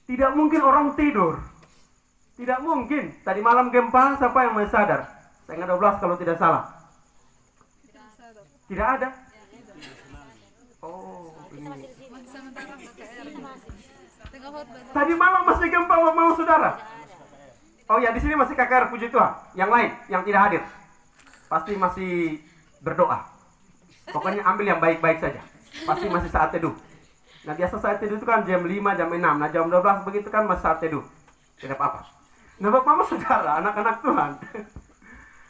Tidak mungkin orang tidur. Tidak mungkin. Tadi malam gempa, siapa yang masih sadar? Setengah 12 kalau tidak salah. Tidak ada. Oh, ini. Tadi malam masih gempa, mau saudara. Oh ya, di sini masih KKR, puji Tuhan. Yang lain, yang tidak hadir, pasti masih berdoa. Pokoknya ambil yang baik-baik saja. Pasti masih saat teduh. Nah biasa saat teduh itu kan jam 5, jam 6. Nah jam 12 begitu kan masih saat teduh. Tidak apa-apa. Nah Bapak Mama Saudara, anak-anak Tuhan.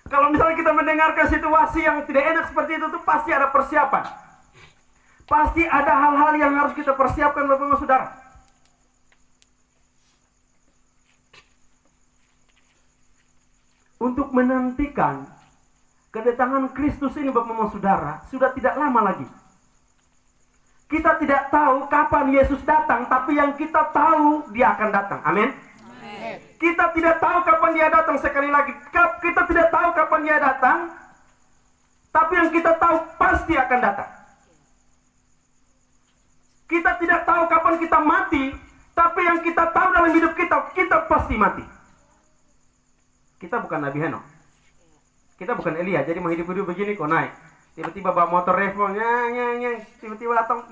Kalau misalnya kita mendengarkan situasi yang tidak enak seperti itu tuh pasti ada persiapan. Pasti ada hal-hal yang harus kita persiapkan Bapak Mama Saudara. Untuk menantikan kedatangan Kristus ini Bapak Mama Saudara sudah tidak lama lagi. Kita tidak tahu kapan Yesus datang, tapi yang kita tahu dia akan datang. Amin. Kita tidak tahu kapan dia datang, sekali lagi. Kita tidak tahu kapan dia datang, tapi yang kita tahu pasti akan datang. Kita tidak tahu kapan kita mati, tapi yang kita tahu dalam hidup kita pasti mati. Kita bukan Nabi Henok. Kita bukan Elia, jadi mau hidup-hidup begini kok naik. Tiba-tiba bawa motor Revo, nyeng, tiba-tiba datang,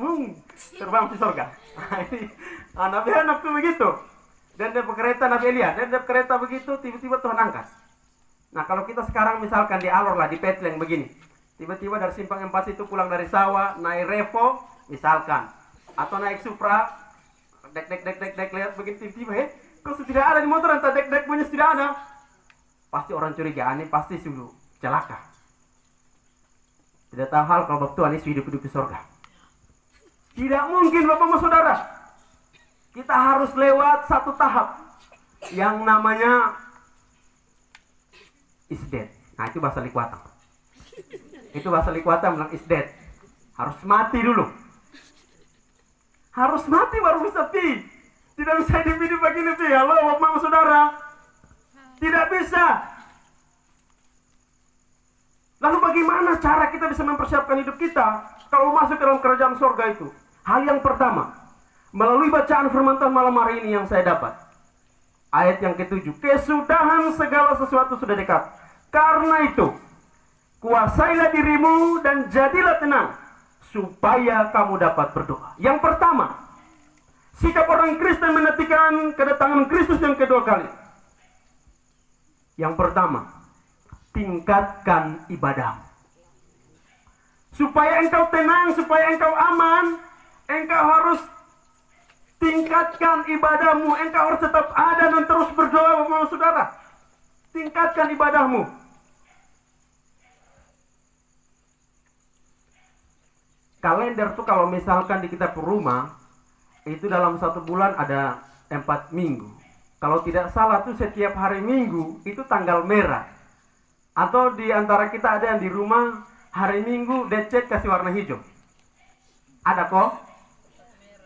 terbang di surga. Nabi Henok tuh begitu. Dan dia kereta Nabi Elia, dan dia kereta begitu, tiba-tiba Tuhan angkat. Nah kalau kita sekarang misalkan di Alor lah, di Petleng begini. Tiba-tiba dari Simpang Empat itu pulang dari sawah, naik Revo, misalkan. Atau naik Supra, dek, lihat begini tiba-tiba, kok tidak ada di motor, entah dek punya tidak ada. Pasti orang curiga, ini pasti sudah celaka. Tidak tahu hal kalau Tuhan Yesus hidup di surga. Tidak mungkin Bapak Ibu Saudara. Kita harus lewat satu tahap yang namanya is dead. Nah itu bahasa Likuatang. Itu bahasa Likuatang bilang is dead. Harus mati dulu. Harus mati baru bisa pi. Tidak bisa hidup begini pi. Halo Bapak Ibu Saudara. Tidak bisa. Lalu bagaimana cara kita bisa mempersiapkan hidup kita kalau masuk ke dalam kerajaan surga itu? Hal yang pertama, melalui bacaan firman Tuhan malam hari ini yang saya dapat. Ayat yang ke-7, kesudahan segala sesuatu sudah dekat. Karena itu, kuasailah dirimu dan jadilah tenang, supaya kamu dapat berdoa. Yang pertama, sikap orang Kristen menantikan kedatangan Kristus yang kedua kali. Yang pertama, tingkatkan ibadah. Supaya engkau tenang, supaya engkau aman, engkau harus tingkatkan ibadahmu. Engkau harus tetap ada dan terus berdoa, Bapak Saudara. Tingkatkan ibadahmu. Kalender tuh kalau misalkan di kita rumah, itu dalam 1 bulan ada 4 minggu. Kalau tidak salah tuh setiap hari Minggu itu tanggal merah. Atau di antara kita ada yang di rumah hari Minggu dicat kasih warna hijau. Ada kok?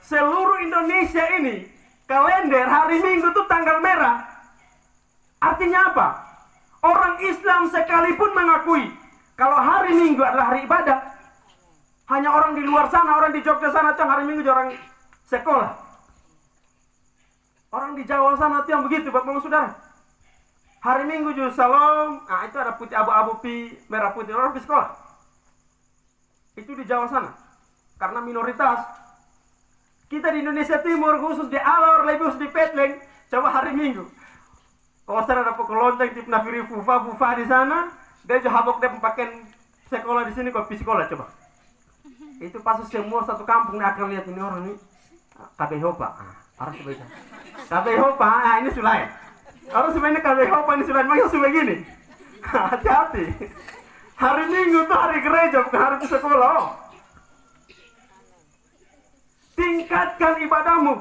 Seluruh Indonesia ini kalender hari Minggu tuh tanggal merah. Artinya apa? Orang Islam sekalipun mengakui kalau hari Minggu adalah hari ibadah. Hanya orang di luar sana, orang di Jogja sana tuh hari Minggu orang sekolah. Orang di Jawa sana tuh yang begitu, Bapak Saudara. Hari Minggu juga salam, nah itu ada putih abu-abu merah putih orang di sekolah. Itu di Jawa sana. Karena minoritas. Kita di Indonesia Timur, khusus di Alor, lebih khusus di Petleng, coba hari Minggu. Kalau saya ada pokok lonceng tip nafiri fufa di sana, dia juga habok dia pakaian sekolah di sini kopi sekolah coba. Itu pasti semua satu kampung akan lihat ini orang ini KBH Pak. Harus sebaiknya. KBH Pak, ini Sulain. Harus sebenarnya KBH Pak ini Sulain, makanya sudah gini. Hati-hati. Hari Minggu itu hari gereja, bukan hari sekolah. Tingkatkan ibadahmu.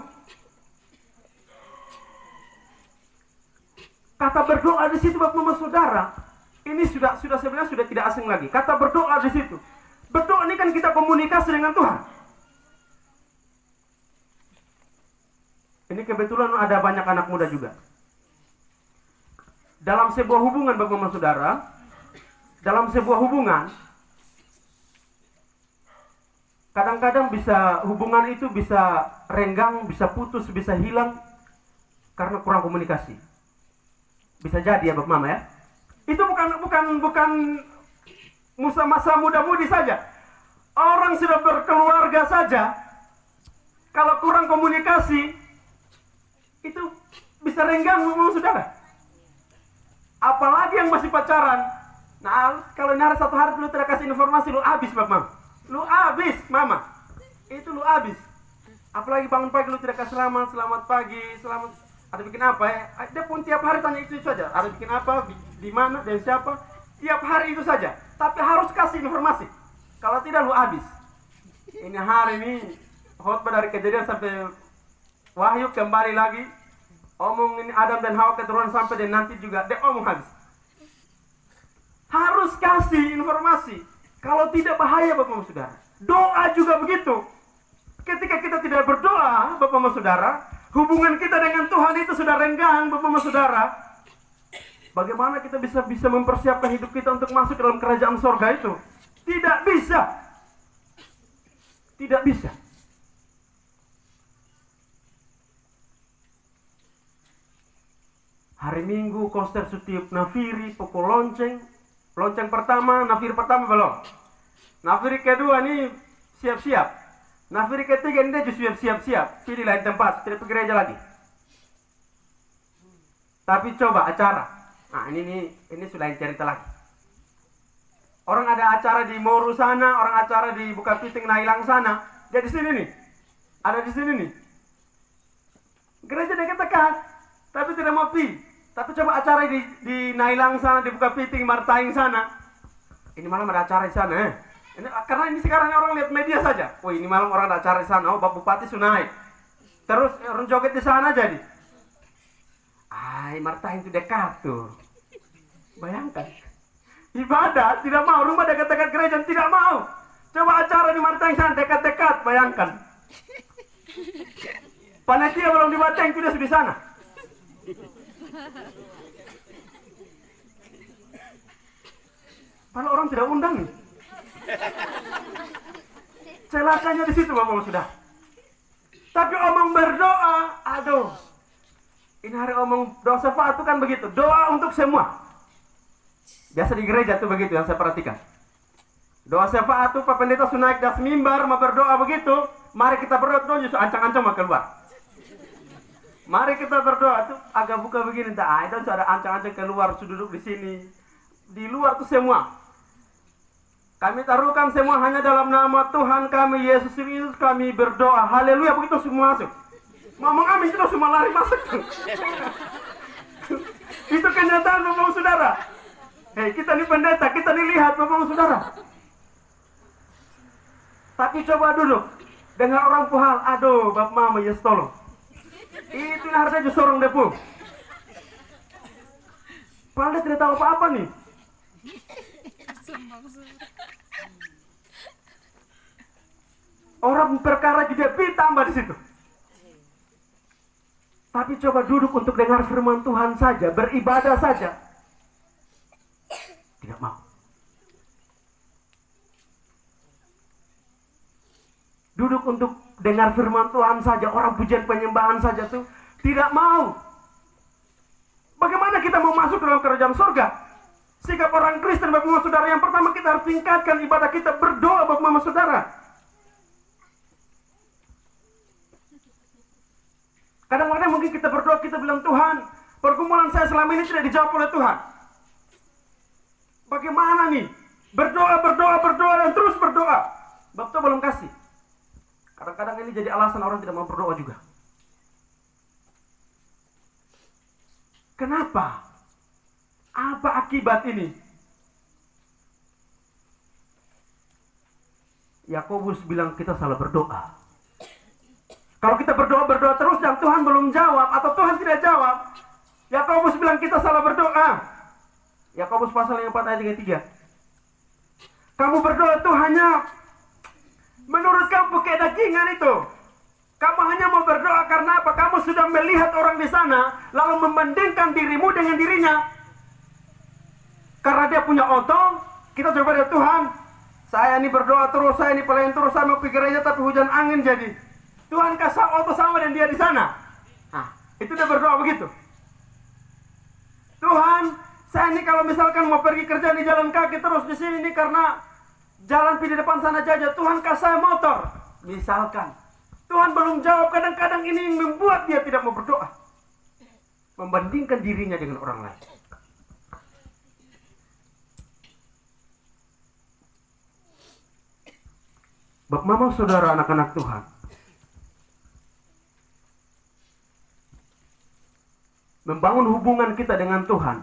Kata berdoa di situ Bapak Saudara, ini sudah sebenarnya sudah tidak asing lagi. Kata berdoa di situ. Berdoa ini kan kita komunikasi dengan Tuhan. Ini kebetulan ada banyak anak muda juga. Dalam sebuah hubungan Bapak Saudara, dalam sebuah hubungan, kadang-kadang hubungan itu bisa renggang, bisa putus, bisa hilang karena kurang komunikasi. Bisa jadi ya Bapak Mama ya. Itu bukan masa muda-mudi saja. Orang sudah berkeluarga saja, kalau kurang komunikasi, itu bisa renggang Bapak Saudara. Apalagi yang masih pacaran. Nah, kalau nyari satu hari lu tidak kasih informasi, lu habis Bapak Mama. Lu habis Mama. Itu lu habis. Apalagi bangun pagi lu tidak kasih selamat pagi, selamat. Ada bikin apa ya? Dia pun tiap hari tanya itu saja. Ada bikin apa? Di mana? Dan siapa? Tiap hari itu saja. Tapi harus kasih informasi. Kalau tidak lu habis. Ini hari ini khotbah dari Kejadian sampai Wahyu kembali lagi. Omong ini Adam dan Hawa keturunan sampai dan nanti juga dia omong habis. Harus kasih informasi. Kalau tidak bahaya Bapak Saudara. Doa juga begitu. Ketika kita tidak berdoa Bapak Saudara, hubungan kita dengan Tuhan itu sudah renggang Bapak Saudara. Bagaimana kita bisa mempersiapkan hidup kita untuk masuk dalam kerajaan sorga itu? Tidak bisa. Tidak bisa. Hari Minggu konser setiap nafiri, pukul lonceng. Lonceng pertama, nafiri pertama belum. Nafiri kedua nih siap-siap. Nafiri ketiga ini dia siap-siap. Pilih lain tempat, tidak pergi gereja lagi. Tapi coba acara. Nah ini sudah cerita lagi. Orang ada acara di Moru sana, orang acara di Bukapiting Nailang sana. Dia di sini nih. Ada di sini nih. Gereja dekat-dekat, tapi tidak mau pergi. Tapi coba acara di Nailang sana, di Bukapiting, Martaing sana. Ini malam ada acara di sana. Karena ini sekarang orang lihat media saja. Oh ini malam orang ada acara di sana. Oh Bapak Bupati sudah naik. Terus orang joget di sana jadi. Martaing itu dekat tuh. Bayangkan. Ibadah tidak mau, rumah dekat-dekat gereja tidak mau. Coba acara di Martaing sana dekat-dekat, bayangkan. Panitia belum di Martaing sudah di sana. Padahal orang tidak undang. Celakanya di situ Bapak sudah. Tapi omong berdoa, aduh. Ini hari omong doa syafaat itu kan begitu, doa untuk semua. Biasa di gereja tuh begitu yang saya perhatikan. Doa syafaat tuh Pak Pendeta sudah naik das mimbar mau berdoa begitu. Mari kita berdoa tuh justru ancang-ancang mau keluar. Mari kita berdoa tuh agak buka begini, itu ada ancang-ancang keluar, sudah duduk di sini. Di luar tuh semua. Kami taruhkan semua hanya dalam nama Tuhan kami Yesus Kristus kami berdoa. Haleluya, begitu semua masuk. Ngomong amin itu semua lari masuk. Itu kenyataan Bapak Saudara. Hei, kita nih pendeta, kita nih lihat Bapak Saudara. Tapi coba duduk Dengar orang puhal, aduh, bab mama ya tolong. Itu harusnya sorong depu. Padahal dia tidak tahu apa-apa nih. Orang perkara juga tambah di situ. Tapi coba duduk untuk dengar firman Tuhan saja, beribadah saja. Tidak mau. Duduk untuk dengar firman Tuhan saja, orang pujian penyembahan saja tuh tidak mau. Bagaimana kita mau masuk dalam kerajaan surga? Sikap orang Kristen, Bapak Mama Saudara, yang pertama kita harus tingkatkan ibadah kita, berdoa, Bapak Mama Saudara. Kadang-kadang mungkin kita berdoa, kita bilang, Tuhan, pergumulan saya selama ini tidak dijawab oleh Tuhan. Bagaimana nih? Berdoa, dan terus berdoa. Bapak belum kasih. Kadang-kadang ini jadi alasan orang tidak mau berdoa juga. Kenapa? Apa akibat ini? Yakobus bilang kita salah berdoa. Kalau kita berdoa terus dan Tuhan belum jawab atau Tuhan tidak jawab, Yakobus bilang kita salah berdoa. Yakobus pasal yang 4 ayat 3. Kamu berdoa itu hanya menurut kamu kedagingan itu. Kamu hanya mau berdoa karena apa? Kamu sudah melihat orang di sana, lalu membandingkan dirimu dengan dirinya. Karena dia punya oto, kita coba lihat Tuhan. Saya ini berdoa terus, saya ini pelayan terus, saya mau pikir aja tapi hujan angin jadi. Tuhan kasih oto sama dan dia di sana. Nah, itu dia berdoa begitu. Tuhan, saya ini kalau misalkan mau pergi kerja di jalan kaki terus di sini nih karena jalan di depan sana aja. Tuhan kasih saya motor. Misalkan. Tuhan belum jawab, kadang-kadang ini membuat dia tidak mau berdoa. Membandingkan dirinya dengan orang lain. Bapak Mama Saudara, anak-anak Tuhan. Membangun hubungan kita dengan Tuhan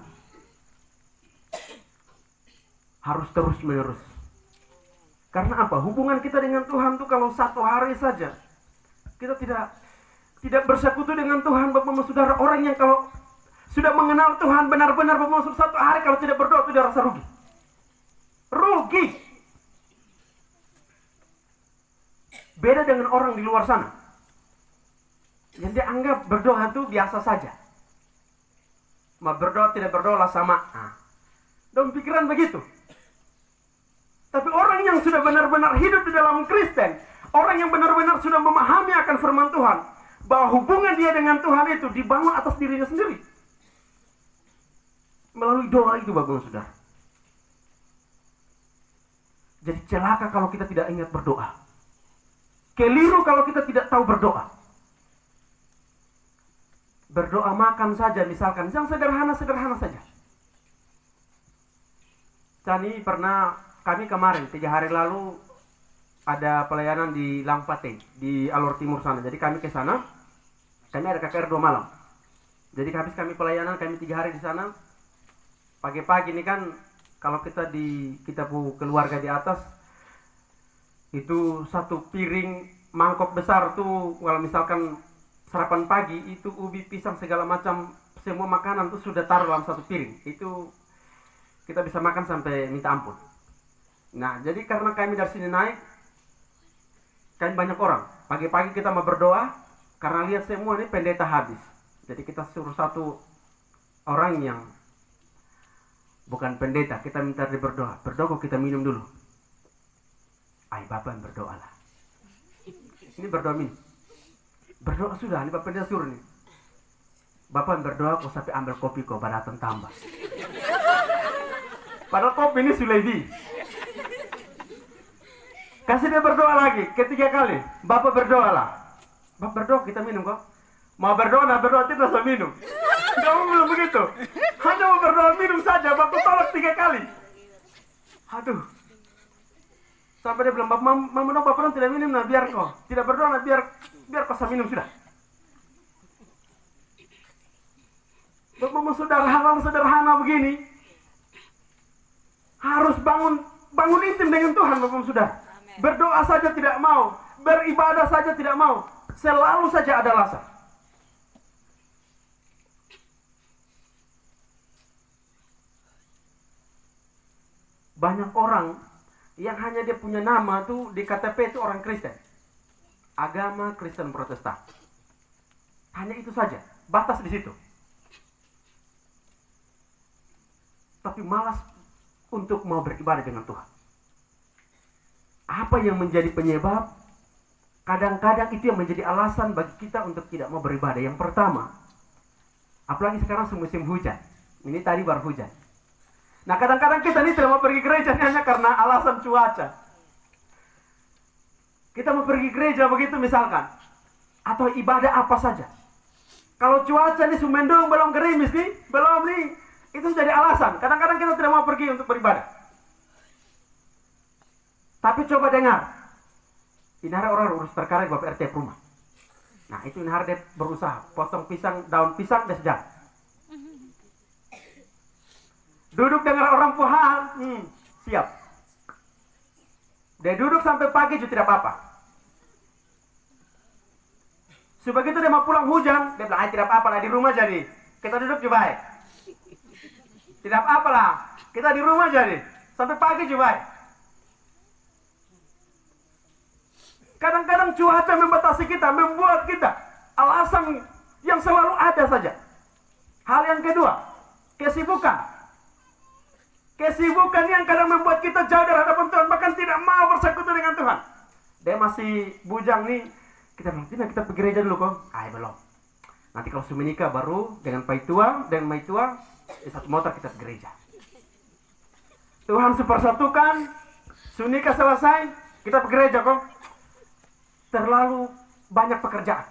harus terus menerus. Karena apa? Hubungan kita dengan Tuhan tuh kalau satu hari saja kita tidak bersekutu dengan Tuhan, Bapak Mama Saudara. Orang yang kalau sudah mengenal Tuhan benar-benar, Bapak Mama Saudara, satu hari kalau tidak berdoa itu dia rasa rugi. Rugi. Beda dengan orang di luar sana yang dia anggap berdoa itu biasa saja. Mau berdoa tidak berdoa lah sama. Dalam pikiran begitu. Tapi orang yang sudah benar-benar hidup di dalam Kristen, orang yang benar-benar sudah memahami akan firman Tuhan, bahwa hubungan dia dengan Tuhan itu dibangun atas dirinya sendiri. Melalui doa itu, Bapak Saudara. Jadi celaka kalau kita tidak ingat berdoa. Keliru kalau kita tidak tahu berdoa. Berdoa makan saja misalkan, yang sederhana-sederhana saja. Kami kemarin 3 hari lalu ada pelayanan di Langpate, di Alor Timur sana. Jadi kami ke sana, kami ada KKR 2 malam. Jadi habis kami pelayanan, kami 3 hari di sana. Pagi-pagi ini kan, kalau kita keluarga di atas, itu satu piring mangkok besar tuh, kalau misalkan sarapan pagi, itu ubi, pisang, segala macam, semua makanan tuh sudah taruh dalam satu piring. Itu kita bisa makan sampai minta ampun. Nah, jadi karena kami dari sini naik, kan banyak orang. Pagi-pagi kita mau berdoa, karena lihat semua ini pendeta habis. Jadi kita suruh satu orang yang bukan pendeta, kita minta dia berdoa. Berdoa kok kita minum dulu. Ayo Bapak berdoalah. Ini berdoa minum. Berdoa sudah, ini Bapak pendeta suruh nih. Bapak berdoa kok sampai ambil kopi kok, datang tambah. Padahal kopi ini Sulevi. Kasih dia berdoa lagi, ketiga kali. Bapak berdoalah. Bapak berdoa, kita minum kok. Mau berdoa, nah berdoa tidak usah minum. Kamu belum begitu. Hanya mau berdoa minum saja, Bapak tolak 3 kali. Aduh. Sampai dia bilang, Mama dong, Bapak tidak minum, nah biar kok. Tidak berdoa, nah biar kau saya minum sudah. Bapak Saudara, hal-hal sederhana begini harus bangun intim dengan Tuhan, Bapak Saudara. Berdoa saja tidak mau, beribadah saja tidak mau. Selalu saja ada alasan. Banyak orang yang hanya dia punya nama tuh di KTP itu orang Kristen. Agama Kristen Protestan. Hanya itu saja, batas di situ. Tapi malas untuk mau beribadah dengan Tuhan. Apa yang menjadi penyebab? Kadang-kadang itu yang menjadi alasan bagi kita untuk tidak mau beribadah. Yang pertama, apalagi sekarang musim hujan. Ini tadi baru hujan. Nah, kadang-kadang kita ini tidak mau pergi gereja hanya karena alasan cuaca. Kita mau pergi gereja begitu misalkan, atau ibadah apa saja. Kalau cuaca ini mendung, belum gerimis nih, belum nih, itu jadi alasan. Kadang-kadang kita tidak mau pergi untuk beribadah. Tapi coba dengar, ini hari orang urus perkara di Bapak RT rumah. Nah, itu ini hari dia berusaha potong pisang, daun pisang dan sejalan. Duduk dengar orang Tuhan, siap. Dia duduk sampai pagi juga tidak apa-apa. Sebegitu dia mau pulang hujan, dia bilang, tidak apa-apa lah di rumah jadi. Kita duduk juga baik. Tidak apa-apa lah, kita di rumah jadi. Sampai pagi juga baik. Kadang-kadang cuaca membatasi kita, membuat kita alasan yang selalu ada saja. Hal yang kedua, kesibukan. Kesibukan yang kadang membuat kita jauh dari hadapan Tuhan, bahkan tidak mau bersekutu dengan Tuhan. Dia masih bujang nih, kita bilang, tidak, kita pergi gereja dulu kok. Belum. Nanti kalau sudah menikah baru dengan paitua, satu motor kita ke gereja. Tuhan sepersatukan, sudah nikah selesai, kita pergi gereja kok. Terlalu banyak pekerjaan.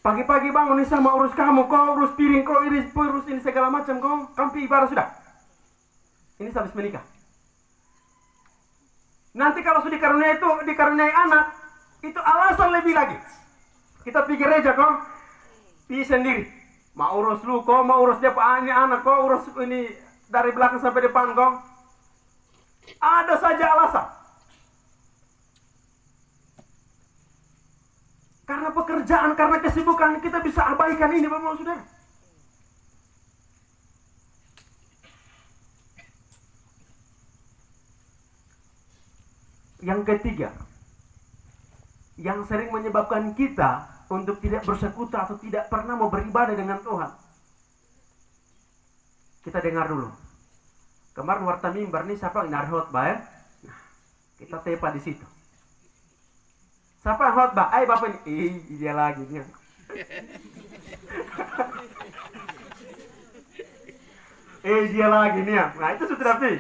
Pagi-pagi bangun nih sama urus kamu, kau urus piring, kau urus ini segala macam, kau kampi ibadah sudah. Ini habis menikah. Nanti kalau sudah dikaruniai anak, itu alasan lebih lagi. Kita pergi gereja kau, pergi sendiri. Mau urus lu, kau mau urus dia ini anak, kau urus ini dari belakang sampai depan kau. Ada saja alasan. Karena pekerjaan, karena kesibukan, kita bisa abaikan ini, Bapak Saudara. Yang ketiga, yang sering menyebabkan kita untuk tidak bersekutu atau tidak pernah mau beribadah dengan Tuhan. Kita dengar dulu. Kemarin warta mimbar nih siapa yang khotbah ya? Nah, kita tepa di situ. Siapa yang khotbah? Bapak ini. Dia lagi nih. Dia lagi nih. Nah, itu sudah tapi.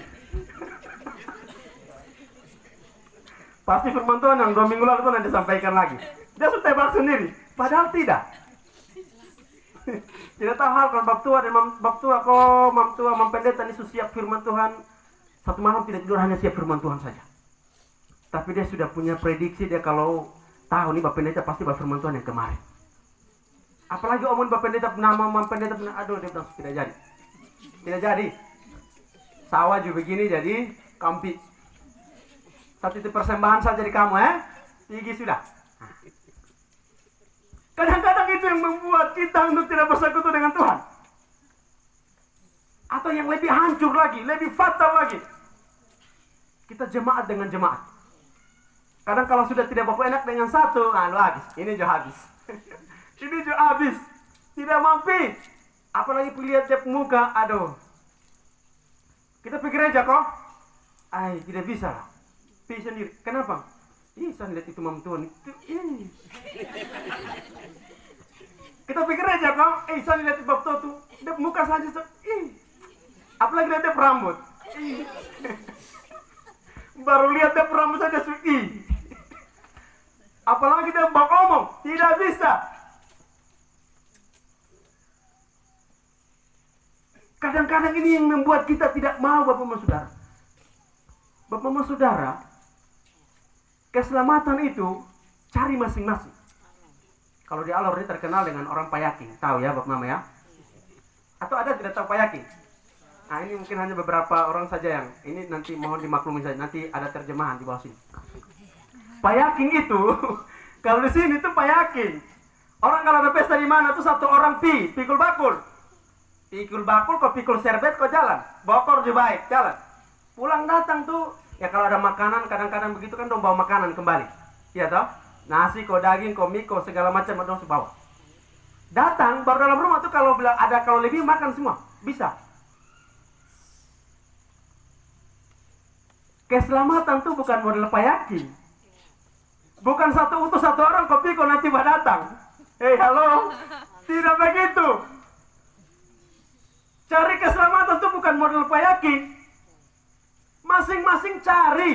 Pasti firman Tuhan yang 2 minggu lalu itu nanti disampaikan lagi. Dia sudah tebak sendiri. Padahal tidak. Tidak tahu hal kalau bab tua dan bab tua kok mam tua mam pendeta ini siap firman Tuhan. Satu malam tidak tidur hanya siap firman Tuhan saja. Tapi dia sudah punya prediksi, dia kalau tahu nih Bapak Pendeta pasti Bapak firman Tuhan yang kemarin. Apalagi omongin Bapak Pendeta nama Mam Pendeta, aduh dia bilang tidak jadi. Tidak jadi. Sawah juga begini jadi kampi. Satu itu persembahan saja dari kamu tinggi sudah. Kadang-kadang itu yang membuat kita untuk tidak bersekutu dengan Tuhan. Atau yang lebih hancur lagi, lebih fatal lagi. Kita jemaat dengan jemaat. Kadang kalau sudah tidak bapak enak dengan satu, habis. Ini juga habis. Ini juga habis. Tidak mampu. Apalagi lihat dia muka, aduh. Kita pergi gereja kok. Tidak bisa. Pergi sendiri. Kenapa? Saya lihat itu mam Tuhan. Kita pergi gereja kok. Saya lihat itu bab tuh. Dia muka saja. Apalagi lihat dia rambut. Baru lihat dia rambut saja. Apalagi dia bak omong, tidak bisa. Kadang-kadang ini yang membuat kita tidak mau Bapak Saudara. Bapak Saudara, keselamatan itu cari masing-masing. Kalau di Alor ini terkenal dengan orang Payaking, tahu ya Bapak Mama ya? Atau ada tidak tahu Payaking? Nah ini mungkin hanya beberapa orang saja yang ini nanti mohon dimaklumi saja, nanti ada terjemahan di bawah sini. Payaking itu, kalau di sini tuh payaking. Orang kalau ada pesta di mana tuh satu orang pikul bakul. Pikul bakul, kok pikul serbet, kok jalan. Bokor juga baik, jalan. Pulang datang tuh, ya kalau ada makanan, kadang-kadang begitu kan dong bawa makanan kembali. Iya toh? Nasi, kok daging, kok mie, kok segala macam dong bawa. Datang, baru dalam rumah tuh kalau bilang ada kalau lebih makan semua. Bisa. Keselamatan tuh bukan model payaking. Bukan satu utus satu orang kok pikul nanti datang. Halo, tidak begitu. Cari keselamatan itu bukan model payaking. Masing-masing cari.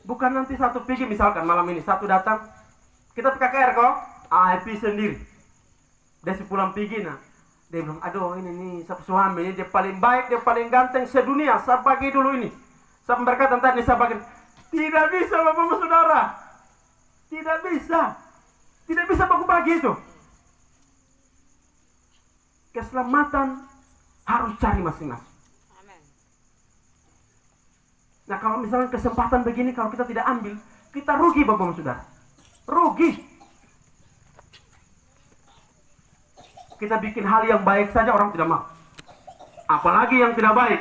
Bukan nanti satu pergi misalkan malam ini satu datang, kita PKKR kok, IP sendiri. Dia sepulang pergi nah, dia bilang, aduh ini nih suami ini dia paling baik, dia paling ganteng sedunia. Saya bagi dulu ini. Saya berkata tadi saya bagi. Tidak bisa bapak saudara. Tidak bisa. Tidak bisa bagi itu. Keselamatan harus cari masing-masing. Nah kalau misalnya kesempatan begini kalau kita tidak ambil, kita rugi bapak saudara. Rugi. Kita bikin hal yang baik saja orang tidak mau. Apalagi yang tidak baik.